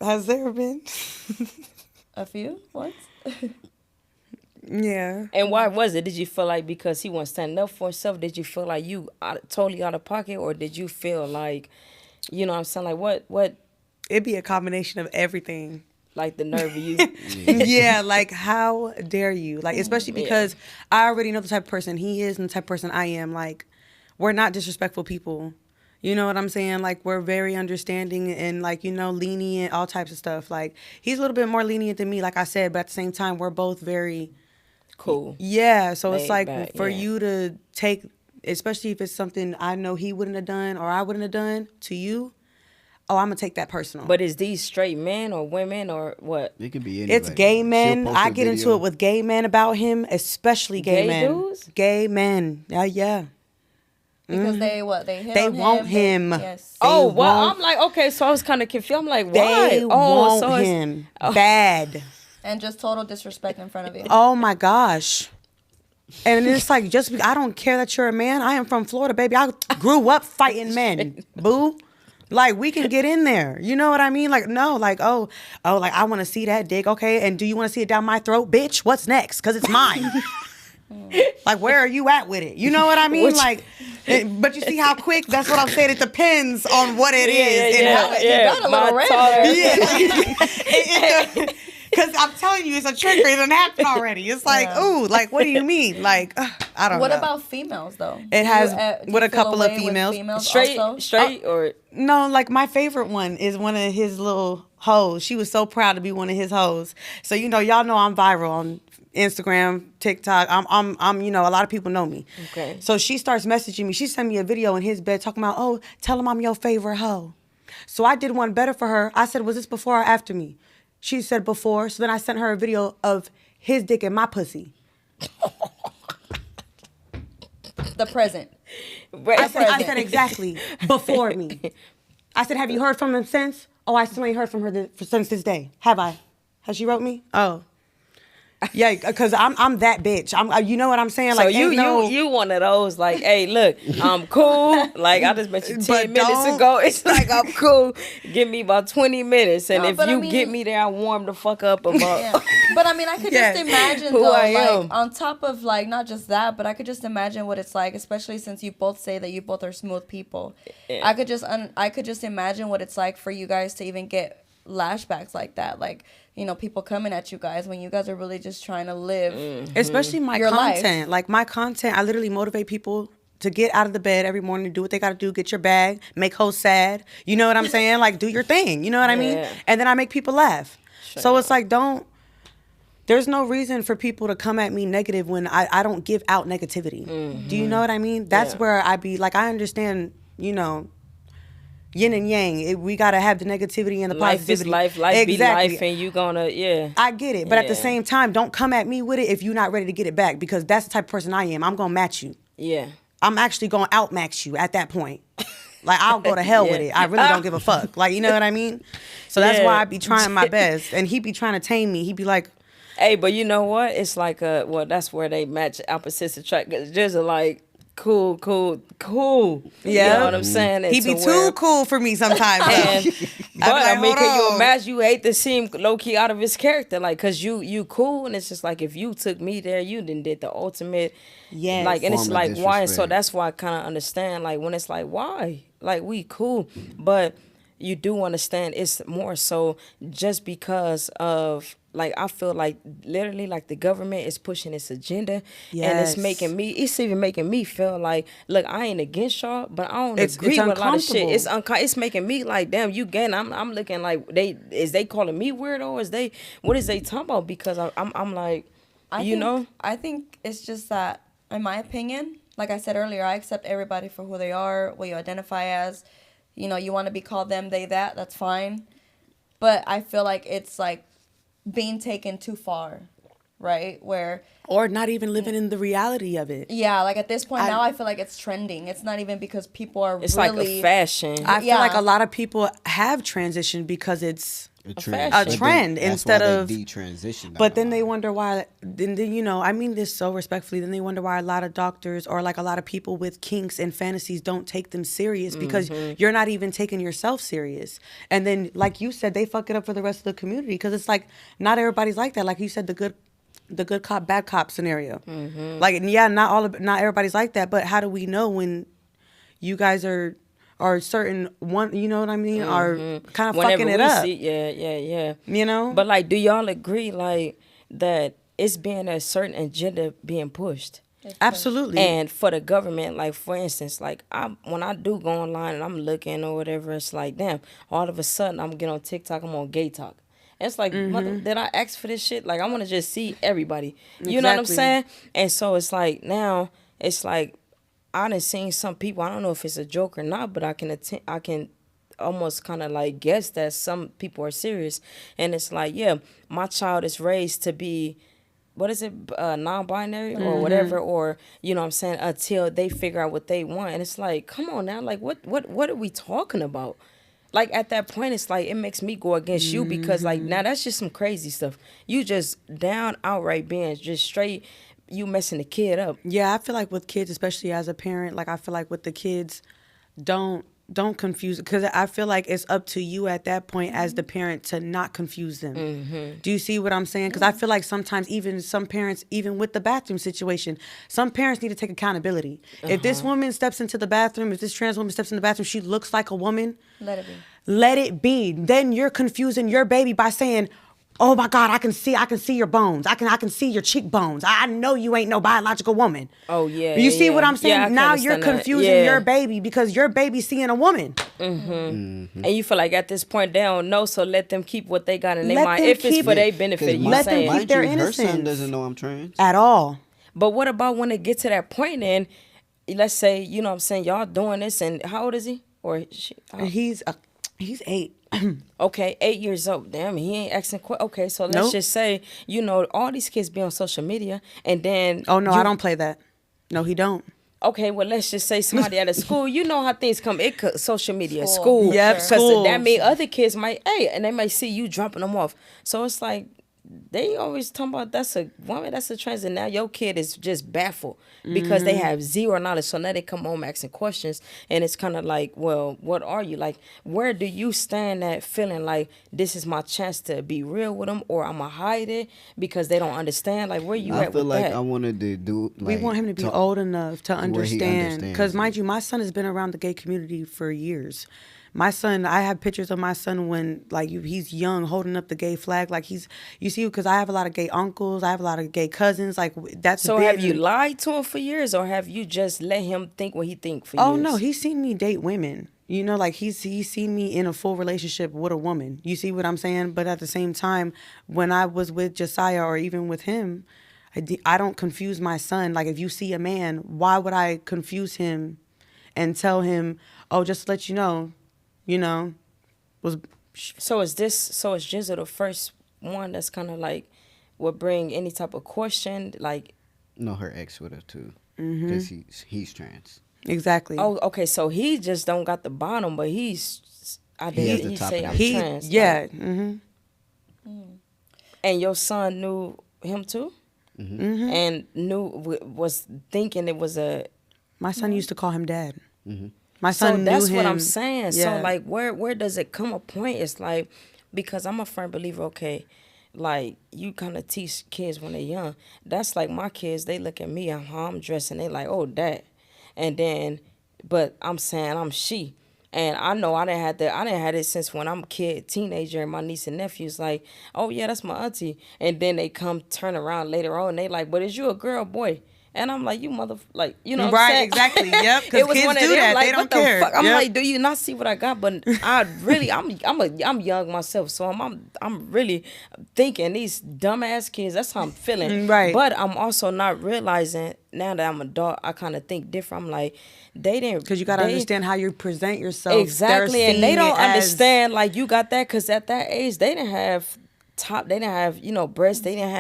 has there been? A few? What? Yeah. And why was it? Did you feel like because he wasn't standing up for himself, did you feel like you totally out of pocket, or did you feel like, you know what I'm saying, like what? It'd be a combination of everything. Like the nerve of you. Yeah, like how dare you? Like, especially because I already know the type of person he is and the type of person I am. Like, we're not disrespectful people. You know what I'm saying? Like, we're very understanding and, like, you know, lenient, all types of stuff. Like, he's a little bit more lenient than me, like I said, but at the same time, we're both very Cool. Yeah, so it's Laid like back, for yeah. you to take, especially if it's something I know he wouldn't have done or I wouldn't have done to you, oh, I'm gonna take that personal. But is these straight men or women or what? It could be anybody. It's gay She'll men. post I a get into video. it with gay men about him, especially gay Gay men. dudes? Gay men. Yeah. Because they hit They on want him. Yes. Oh, They well, want- I'm like, okay, so I was kind of confused. I'm like, why? They Oh, so want it's- him bad. And just total disrespect in front of you. Oh my gosh. And it's like, I don't care that you're a man. I am from Florida, baby. I grew up fighting men, boo. Like, we can get in there. You know what I mean? Like, no, like, like, I want to see that dick. Okay, and do you want to see it down my throat? Bitch, what's next? Because it's mine. Like, where are you at with it? You know what I mean? Like, but you see how quick? That's what I'm saying. It depends on what it is. And how got a little red there. Yeah. Because I'm telling you, it's a trigger. It done happened already. It's like, ooh, like, what do you mean? Like, I don't know. What about females, though? It has Do with you a feel couple of away with females. straight, also? straight, or No, like, my favorite one is one of his little hoes. She was so proud to be one of his hoes. So, you know, y'all know I'm viral on Instagram, TikTok. I'm, you know, a lot of people know me. Okay. So she starts messaging me. She sent me a video in his bed talking about, oh, tell him I'm your favorite hoe. So I did one better for her. I said, was this before or after me? She said before. So then I sent her a video of his dick in my pussy. The present. I said exactly before me. I said, have you heard from him since? Oh, I still ain't heard from her since this day. Have I? Has she wrote me? Oh. Yeah, because I'm that bitch. You know what I'm saying? so Like, you one of those like, hey, look, I'm cool. Like I just met you 10 But minutes don't- ago. It's like I'm cool. Give me about 20 minutes, and No, if but I you mean- get me there, I warm the fuck up about. Yeah. But I mean, I could Yes. just imagine Who though, I like am. on top of like not just that, but I could just imagine what it's like, especially since you both say that you both are smooth people. Yeah. I could just imagine what it's like for you guys to even get lashbacks like that, like, you know, people coming at you guys when you guys are really just trying to live. especially my Your life. content. Like, my content, I literally motivate people to get out of the bed every morning, do what they got to do, get your bag, make hoes sad. You know what I'm saying? Like, do your thing. You know what I mean? Yeah. And then I make people laugh. So it's like, there's no reason for people to come at me negative when I don't give out negativity. Do you know what I mean? That's Yeah. where I be like, I understand, you know, yin and yang. We got to have the negativity and the Life positivity. is life. Life be life, and you gonna I get it. But at the Yeah. same time, don't come at me with it if you're not ready to get it back, because that's the type of person I am. I'm going to match you. yeah. I'm actually going to outmax you at that point. Like, I'll go to hell with Yeah. it. I really don't give a fuck. Like, you know what I mean? So that's Yeah. why I be trying my best. And he be trying to tame me. He be like, Hey, but you know what? It's like well, that's where they match opposites attract. Cause Jizzle like cool. You Yeah. know what I'm saying? he And be to too where- cool for me sometimes. And, though. but I mean, hold can you on. imagine? You hate to seem low key out of his character, like, cause you cool, and it's just like if you took me there, you done did the ultimate. Yes. Like, and it's Form of like why? So disrespect. that's why I kind of understand. Like when it's like why? Like we cool, but you do understand it's more so just because of. Like, I feel like literally like the government is pushing its agenda, and Yes. it's even making me feel like, look, I ain't against y'all, but I don't It's agree with a lot of shit. uncomfortable. It's making me like, damn, you getting, I'm looking like they calling me weirdo? What is they talking about? Because I'm like, I think it's just that, in my opinion, like I said earlier, I accept everybody for who they are, what you identify as. You know, you want to be called them, they, that, that's fine. But I feel like it's like being taken too far, right? Where, Or not even living in the reality of it. yeah, like at this point now I feel like it's trending. It's not even because people are it's really... like a fashion. I feel Yeah. like a lot of people have transitioned because it's fashion. a trend That's instead why of they detransition. But then they wonder why. Then you know, I mean this so respectfully. Then they wonder why a lot of doctors or like a lot of people with kinks and fantasies don't take them serious because you're not even taking yourself serious. And then, like you said, they fuck it up for the rest of the community because it's like not everybody's like that. Like you said, the good cop bad cop scenario. Like yeah, not everybody's like that. But how do we know when you guys are certain one, you know what I mean, are kind of fucking it up. Yeah. You know? But like, do y'all agree like that it's being a certain agenda being pushed? Absolutely. And for the government, like for instance, like when I do go online and I'm looking or whatever, it's like, damn, all of a sudden I'm getting on TikTok, I'm on gay talk. It's like, mother, did I ask for this shit? Like I want to just see everybody. You know what I'm saying? And so it's like now it's like I done seen some people. I don't know if it's a joke or not, but I can almost kind of like guess that some people are serious. And it's like, yeah, my child is raised to be, what is it, non-binary or whatever, or you know what I'm saying, until they figure out what they want. And it's like, come on now, like what are we talking about? Like at that point, it's like it makes me go against you because like now that's just some crazy stuff. You just down outright being just straight. You messing the kid up. Yeah, I feel like with kids, especially as a parent, like I feel like with the kids, don't confuse, because I feel like it's up to you at that point as the parent to not confuse them. Do you see what I'm saying? Because I feel like sometimes even some parents, even with the bathroom situation, some parents need to take accountability. If this woman steps into the bathroom, if this trans woman steps in the bathroom, she looks like a woman. Let it be. Let it be. Then you're confusing your baby by saying, oh my God, I can see your bones. I can see your cheekbones. I know you ain't no biological woman. Oh yeah. You see what I'm saying? Yeah, now you're confusing your baby because your baby's seeing a woman. And you feel like at this point they don't know, so let them keep what they got in their mind. If it's for their benefit, you let them saying. keep their Her innocence. son doesn't know I'm trans. At all. But what about when it get to that point and let's say, you know what I'm saying, y'all doing this and how old is he? Or she? He's 8. Okay, 8 years old. Damn, he ain't asking. Okay, so let's just say, you know, all these kids be on social media, and then. Oh no, I don't play that. No, he don't. Okay, well, let's just say somebody at a school. You know how things come. Social media, School. school. Yep, Because school. that mean other kids might, and they might see you dropping them off. So it's like they always talking about that's a woman, that's a trans, and now your kid is just baffled because they have zero knowledge. So now they come home asking questions, and it's kind of like, well, what are you like? Where do you stand at feeling like this is my chance to be real with them, or I'ma hide it because they don't understand? Like where you I at feel with like that? I wanted to do. We want him to be old enough to where he understand. understands Because it. mind you, my son has been around the gay community for years. My son, I have pictures of my son when like he's young, holding up the gay flag. Like you see, because I have a lot of gay uncles, I have a lot of gay cousins. Like that's So been, have you lied to him for years, or have you just let him think what he think for years? Oh no, he's seen me date women. You know, like he's seen me in a full relationship with a woman. You see what I'm saying? But at the same time, when I was with Josiah or even with him, I don't confuse my son. Like if you see a man, why would I confuse him and tell him, oh, just to let you know, was So is Jizzle the first one that's kind of like would bring any type of question, like? No, her ex would have too, because he's trans. exactly. Oh, okay. So he just don't got the bottom, but he's. I He has did. the He top say of I'm the trans. Yeah. Like, and your son knew him too, and was thinking it was a. My son used to call him dad. My son So knew that's him. what I'm saying. Yeah. So like, where does it come a point? It's like, because I'm a firm believer. Okay, like you kind of teach kids when they're young. That's like my kids. They look at me, how I'm dressed, and they like, oh, that, and then, but I'm saying I'm she. And I know I didn't have it since when I'm a kid, teenager, and my niece and nephews like, oh yeah, that's my auntie. And then they come turn around later on, and they like, but is you a girl or boy? And I'm like, you mother, like, you know what I'm saying? Exactly. Yep. Because It was kids one of do them, that. like, They don't what the care. fuck? I'm Yep. like, do you not see what I got? But I really, I'm young myself, so I'm really thinking these dumbass kids. That's how I'm feeling. Right. But I'm also not realizing now that I'm an adult, I kind of think different. I'm like, they didn't, Because you got to understand how you present yourself. exactly, They're and they seeing don't it as- understand like you got that because at that age they didn't have top, they didn't have, you know, breasts, they didn't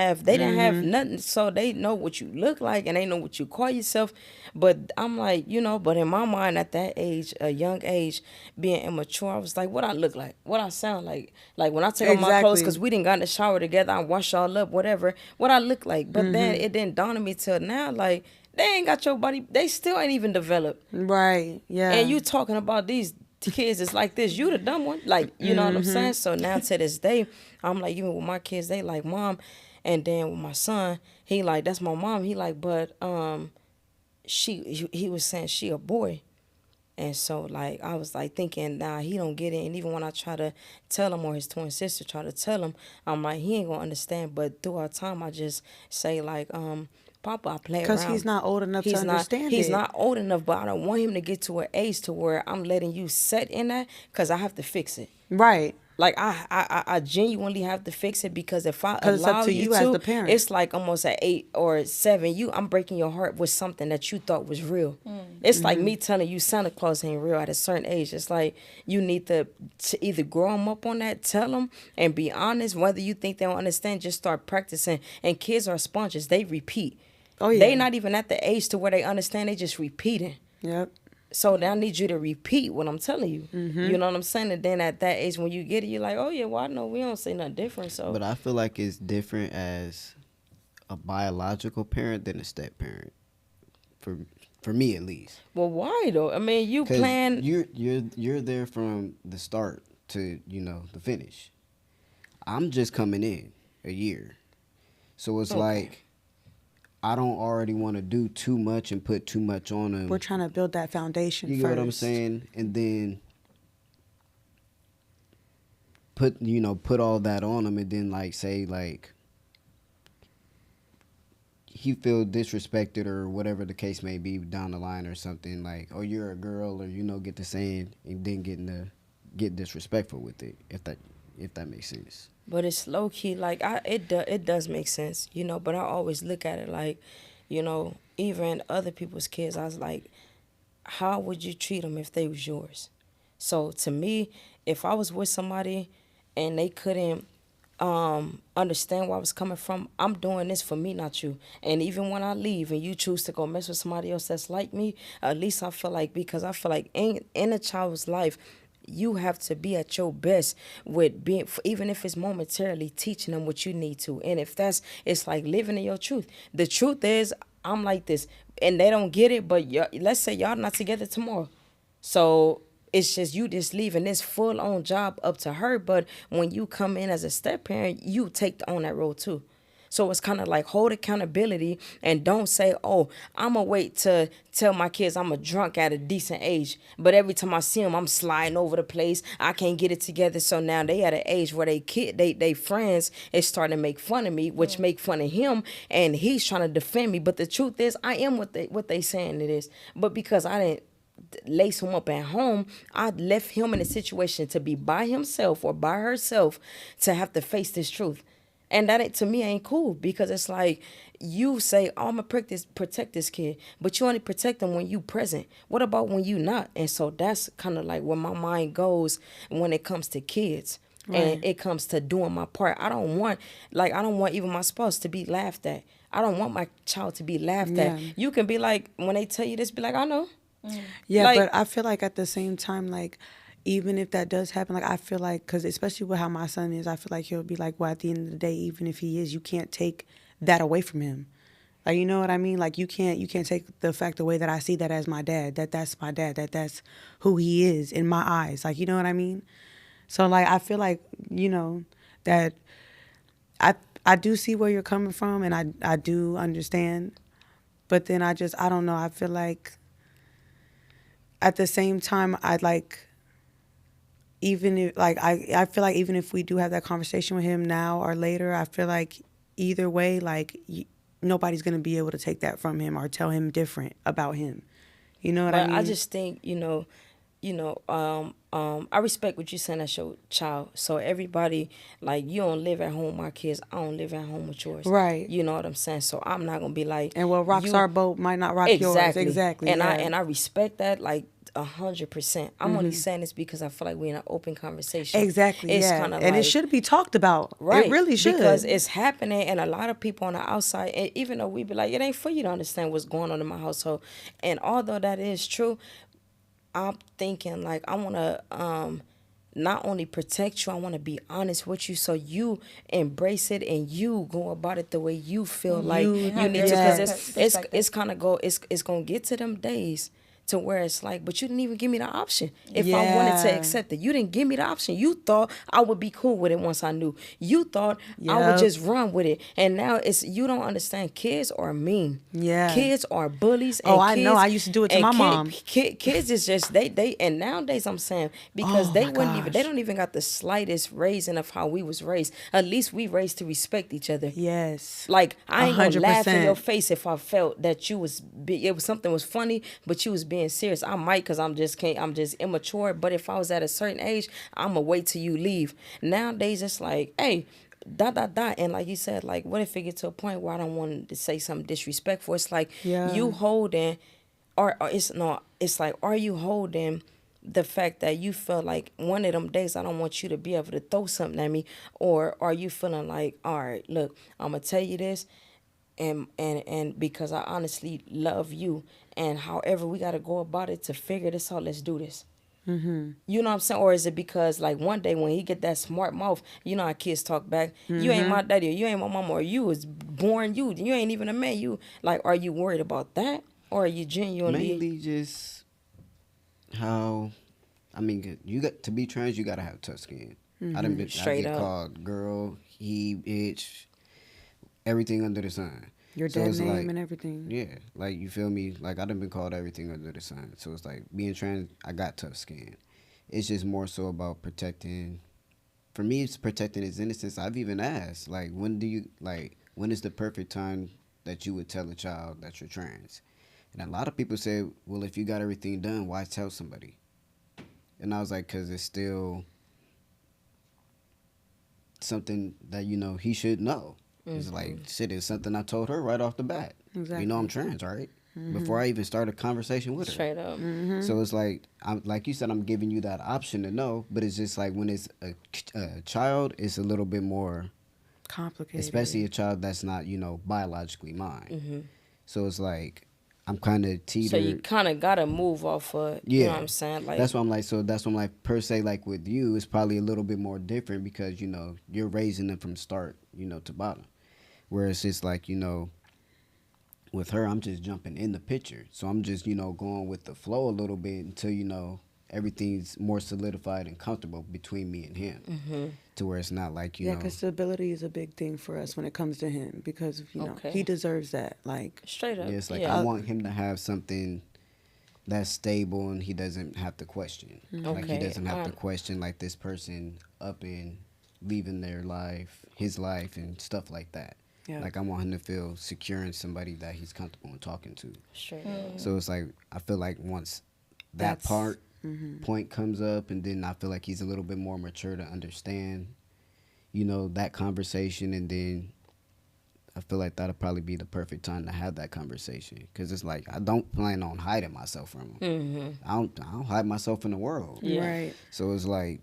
have nothing, so they know what you look like and they know what you call yourself. But I'm like, you know, but in my mind at that age, a young age, being immature, I was like, what I look like, what I sound like when I take off my clothes, because we didn't got in the shower together, I wash y'all up, whatever, what I look like. But then it didn't dawn on me till now, like, they ain't got your body, they still ain't even developed. Right. Yeah. And you talking about these kids is like this, you the dumb one, like, you know what I'm saying? So now to this day, I'm like, even with my kids, they like mom. And then with my son, he like, that's my mom. He like, but he was saying she a boy. And so like I was like thinking, nah, he don't get it. And even when I try to tell him, or his twin sister try to tell him, I'm like, he ain't gonna understand. But throughout time, I just say like, Papa, I play around. Because he's not old enough to understand He's it. not old enough, but I don't want him to get to an age to where I'm letting you set in that, because I have to fix it. Right. Like I genuinely have to fix it, because if I Because it's allow up to you you as the parent. it's like almost at 8 or 7, I'm breaking your heart with something that you thought was real. It's like me telling you Santa Claus ain't real at a certain age. It's like you need to either grow them up on that, tell them, and be honest. Whether you think they don't understand, just start practicing. And kids are sponges; they repeat. Oh yeah. They not even at the age to where they understand. They just repeating. Yep. So I need you to repeat what I'm telling you. You know what I'm saying? And then at that age, when you get it, you're like, oh yeah, well I know we don't say nothing different. So, But I feel like it's different as a biological parent than a step parent. For me at least. well, why though? I mean, you 'Cause plan. you're there from the start to, you know, the finish. I'm just coming in a year. So it's Okay. like I don't already want to do too much and put too much on them. We're trying to build that foundation You first. get what I'm saying? And then put all that on them, and then like say like he feel disrespected or whatever the case may be down the line or something, like, oh, you're a girl, or get to saying and then get disrespectful with it, if that makes sense. But it's low key, like it does make sense, you know. But I always look at it like, you know, even other people's kids, I was like, how would you treat them if they was yours? So to me, if I was with somebody and they couldn't understand where I was coming from, I'm doing this for me, not you. And even when I leave and you choose to go mess with somebody else that's like me, at least I feel like, because I feel like in a child's life, you have to be at your best with being, even if it's momentarily teaching them what you need to. And if it's like living in your truth. The truth is, I'm like this, and they don't get it, but let's say y'all not together tomorrow. So it's just you just leaving this full-on job up to her. But when you come in as a step-parent, you take on that role too. So it's kind of like hold accountability and don't say, oh, I'm going to wait to tell my kids I'm a drunk at a decent age. But every time I see them, I'm sliding over the place. I can't get it together. So now they at an age where they friends is starting to make fun of me, which make fun of him. And he's trying to defend me. But the truth is, I am what they saying it is. But because I didn't lace him up at home, I left him in a situation to be by himself or by herself to have to face this truth. And that to me ain't cool, because it's like you say, oh, I'm going to protect this kid, but you only protect them when you present. What about when you not? And so that's kind of like where my mind goes when it comes to kids. Right. And it comes to doing my part. I don't want even my spouse to be laughed at. I don't want my child to be laughed at. You can be like, when they tell you this, be like, I know. Yeah, like, but I feel like at the same time, like, even if that does happen, like, I feel like, because especially with how my son is, I feel like he'll be like, well, at the end of the day, even if he is, you can't take that away from him. Like, you know what I mean? Like, you can't take the fact away that I see that as my dad, that's my dad, that's who he is in my eyes. Like, you know what I mean? So, like, I feel like, you know, that I do see where you're coming from, and I do understand. But then I don't know. I feel like at the same time, I'd like, even if, like, I feel like even if we do have that conversation with him now or later, I feel like either way, like, nobody's going to be able to take that from him or tell him different about him. You know what I mean? I just think, you know, I respect what you're saying. That's your child. So everybody, like, you don't live at home with my kids. I don't live at home with yours. Right. You know what I'm saying? So I'm not gonna be like, And what rocks you our boat might not rock yours. exactly, Exactly. and Yeah. I respect that, like, 100%. I'm only saying this because I feel like we're in an open conversation. Exactly. It's Yeah. kind of And like, it should be talked about. right. It really should. Because it's happening, and a lot of people on the outside, and even though we be like, it ain't for you to understand what's going on in my household. And although that is true, I'm thinking, like, I want to not only protect you, I want to be honest with you, so you embrace it and you go about it the way you feel like you have need your to. Because perspective. it's kind of it's gonna get to them days to where it's like, but you didn't even give me the option. If I wanted to Yeah. accept it, you didn't give me the option. You thought I would be cool with it once I knew. You thought I would Yep. just run with it. And now it's, you don't understand. Kids are mean. Yeah. Kids are bullies. Oh, and I know. kids- I used to do it to and my mom. Kids is just they and nowadays I'm saying, because Oh, they my wouldn't even, they gosh. don't even got the slightest raising of how we was raised. At least we raised to respect each other. Yes. Like, I ain't gonna laugh in your 100%. face if I felt that you was it was something was funny, but you was being serious. I might, because I'm just immature. But if I was at a certain age, I'ma wait till you leave. Nowadays it's like, hey, dot dot dot, and like you said, like, what if it get to a point where I don't want to say something disrespectful? It's like, Yeah. you holding, or it's not. It's like, are you holding the fact that you feel like one of them days I don't want you to be able to throw something at me, or are you feeling like, all right, look, I'm gonna tell you this, and because I honestly love you, and however we got to go about it to figure this out, let's do this. You know what I'm saying? Or is it because, like, one day when he get that smart mouth, you know how kids talk back, you ain't my daddy, or you ain't my mama, or you was born, you ain't even a man, you, like, are you worried about that, or are you genuinely Mainly just how, I mean, you got to be trans, you gotta have tough skin. I done been, I Straight get up. called girl, he, bitch, everything under the sun. Your So dead it's name like, and everything. yeah, like, you feel me? Like, I done been called everything under the sun. So it's like, being trans, I got tough skin. It's just more so about protecting. For me, it's protecting his innocence. I've even asked, like, when is the perfect time that you would tell a child that you're trans? And a lot of people say, well, if you got everything done, why tell somebody? And I was like, because it's still something that, he should know. It's like, shit, it's something I told her right off the bat. Exactly. You know I'm trans, right? Before I even start a conversation with her. straight up? So it's like, like you said, I'm giving you that option to know, but it's just like when it's a child, it's a little bit more Complicated. especially a child that's not, biologically mine. So it's like, I'm kind of teetered. So you kind of gotta move off of, you know what I'm saying? Like, that's why I'm like, per se, like with you, it's probably a little bit more different because, you're raising them from start, to bottom. Whereas it's like, with her, I'm just jumping in the picture. So I'm just, going with the flow a little bit until, everything's more solidified and comfortable between me and him. To where it's not like, Yeah, because stability is a big thing for us when it comes to him because, Okay. he deserves that. Like, straight up. Yeah, it's like yeah. I want him to have something that's stable and he doesn't have to question. Like he Okay, doesn't have to question like this person up and leaving their life, his life and stuff like that. Yeah. Like I want him to feel secure in somebody that he's comfortable in talking to. Straight up. So it's like I feel like once that That's- part point comes up and then I feel like he's a little bit more mature to understand, that conversation, and then I feel like that'll probably be the perfect time to have that conversation because it's like I don't plan on hiding myself from him. I don't hide myself in the world. Yeah. Right. So it's like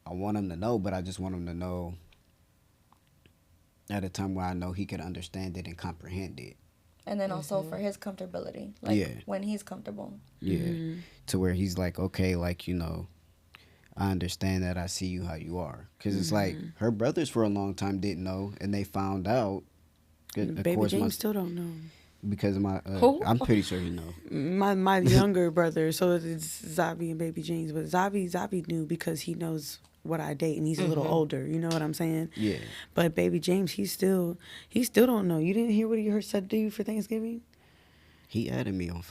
I want him to know, but I just want him to know at a time where I know he can understand it and comprehend it. And then also for his comfortability, like Yeah. when he's comfortable. Yeah. To where he's like, okay, like, I understand that. I see you how you are. Because it's like her brothers for a long time didn't know, and they found out. Of Baby course, James still don't know. because of my, Who? I'm pretty sure he know. My younger brother, so it's Zabi and Baby James, but Zabi knew because he knows what I date and he's a little older. You know what I'm saying? Yeah. But Baby James, he still don't know. You didn't hear what he said to you for Thanksgiving? He added me on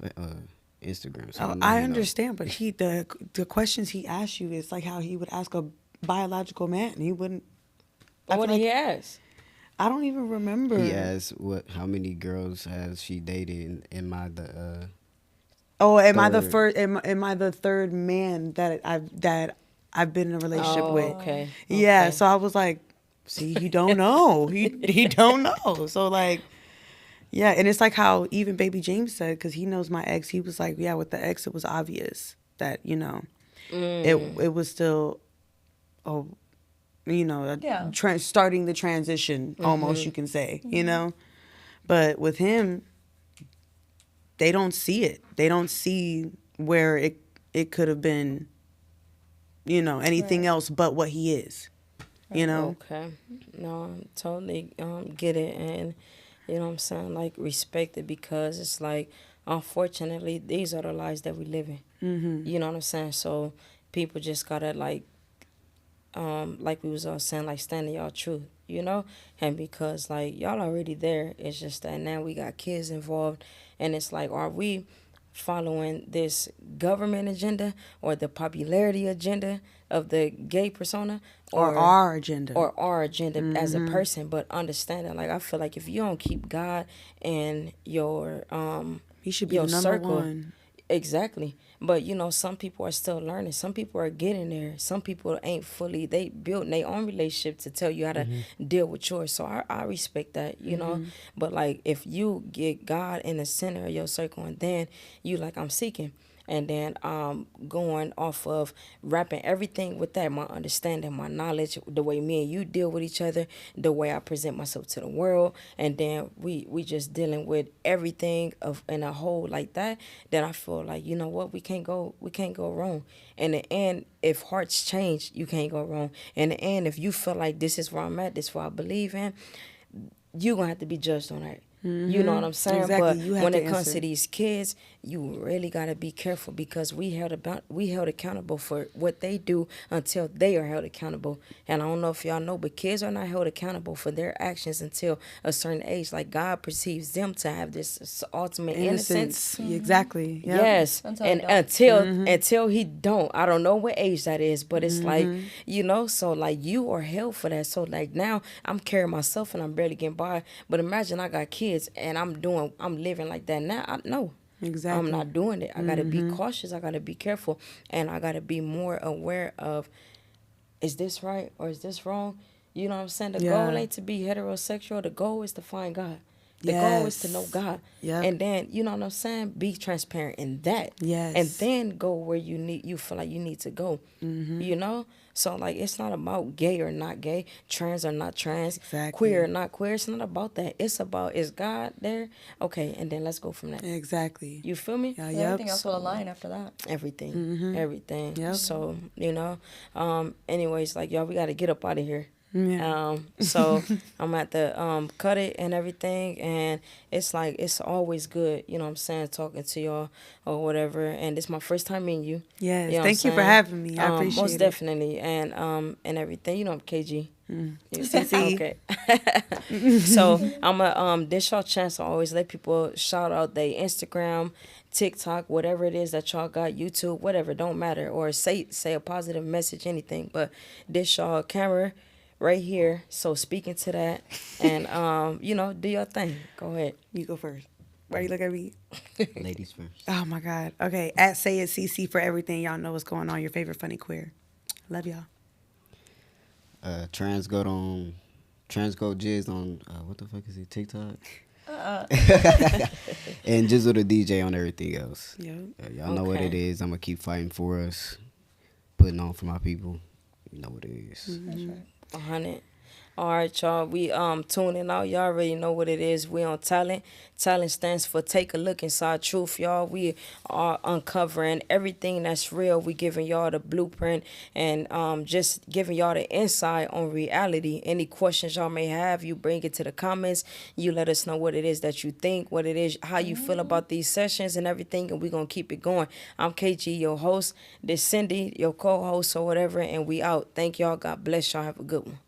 Instagram. So Oh, know I he know. understand, but the questions he asked you is like how he would ask a biological man. He wouldn't. I What feel did he like- ask? I don't even remember. He asked how many girls has she dated in Oh, am I the third. first? Am I the third man that I've been in a relationship Oh, with? okay. Yeah. Okay. So I was like, see, he don't know. He don't know. So like, yeah, and it's like how even Baby James said, because he knows my ex. He was like, yeah, with the ex, it was obvious that it was still, oh, Yeah. starting the transition almost, you can say. But with him, they don't see it. They don't see where it could have been, anything Right. else but what he is. You know? Okay. No, I totally get it, and you know what I'm saying, like respect it, because it's like, unfortunately, these are the lives that we live in. You know what I'm saying? So people just gotta like we was all saying, like stand in y'all truth, and because like y'all already there, it's just that now we got kids involved, and it's like, are we following this government agenda or the popularity agenda of the gay persona, Or our agenda. or our agenda as a person? But understanding, like I feel like if you don't keep God in He should be your the number circle. one. Exactly. But some people are still learning. Some people are getting there. Some people ain't fully, they built their own relationship to tell you how to deal with yours. So I respect that. But like if you get God in the center of your circle, and then you like, I'm seeking, and then going off of wrapping everything with that, my understanding, my knowledge, the way me and you deal with each other, the way I present myself to the world, and then we just dealing with everything of in a whole like that. Then I feel like, you know what, we can't go wrong. In the end, if hearts change, you can't go wrong. In the end, if you feel like this is where I'm at, this is what I believe in, you're gonna have to be judged on that. You know what I'm saying? Exactly. But You have when to it comes answer. to these kids, you really gotta be careful, because we held accountable for what they do until they are held accountable. And I don't know if y'all know, but kids are not held accountable for their actions until a certain age. Like God perceives them to have this ultimate innocence. Exactly. Yep. Yes, Until and they don't. until he don't, I don't know what age that is, but it's like, so like you are held for that. So like now I'm carrying myself and I'm barely getting by. But imagine I got kids and I'm living like that now. No, Exactly. I'm not doing it. I gotta be cautious. I gotta be careful, and I gotta be more aware of, is this right or is this wrong? You know what I'm saying? The goal Yeah. ain't to be heterosexual. The goal is to find God. The goal is to know God. Yep. And then, you know what I'm saying? Be transparent in that. Yes. And then go where you feel like you need to go. You know? So like it's not about gay or not gay, trans or not trans, Exactly. queer or not queer. It's not about that. It's about, is God there? Okay, and then let's go from there. Exactly. You feel me? Yeah. And Yep. everything else will align after that. Everything. Yep. So, anyways, like y'all, we gotta get up out of here. Yeah. So I'm at the cut it and everything, and it's like it's always good, you know what I'm saying, talking to y'all or whatever. And it's my first time meeting you. Yes. You know what Thank I'm you for saying? having me. I appreciate most it. definitely, and everything. You know, I'm KG. Ceecee. Okay. So I'm a this y'all chance to always let people shout out their Instagram, TikTok, whatever it is that y'all got, YouTube, whatever, don't matter, or say a positive message, anything. But this y'all camera right here. So speaking to that, and do your thing. Go ahead. You go first. Why you look at me? Ladies first. Oh my God. Okay. At Say It CC for everything. Y'all know what's going on. Your favorite funny queer. Love y'all. Transgo Jizz on what the fuck is it, TikTok? And Jizzle the DJ on everything else. Yep. Y'all know what Okay. it is. I'm gonna keep fighting for us, putting on for my people. You know what it is. That's right. 100. All right, y'all. We tuning out. Y'all already know what it is. We on Talent. Talent stands for Take a Look Inside Truth, y'all. We are uncovering everything that's real. We giving y'all the blueprint and just giving y'all the insight on reality. Any questions y'all may have, you bring it to the comments. You let us know what it is that you think, what it is, how you feel about these sessions and everything, and we're gonna keep it going. I'm KG, your host. This Cindy, your co-host or whatever, and we out. Thank y'all. God bless y'all. Have a good one.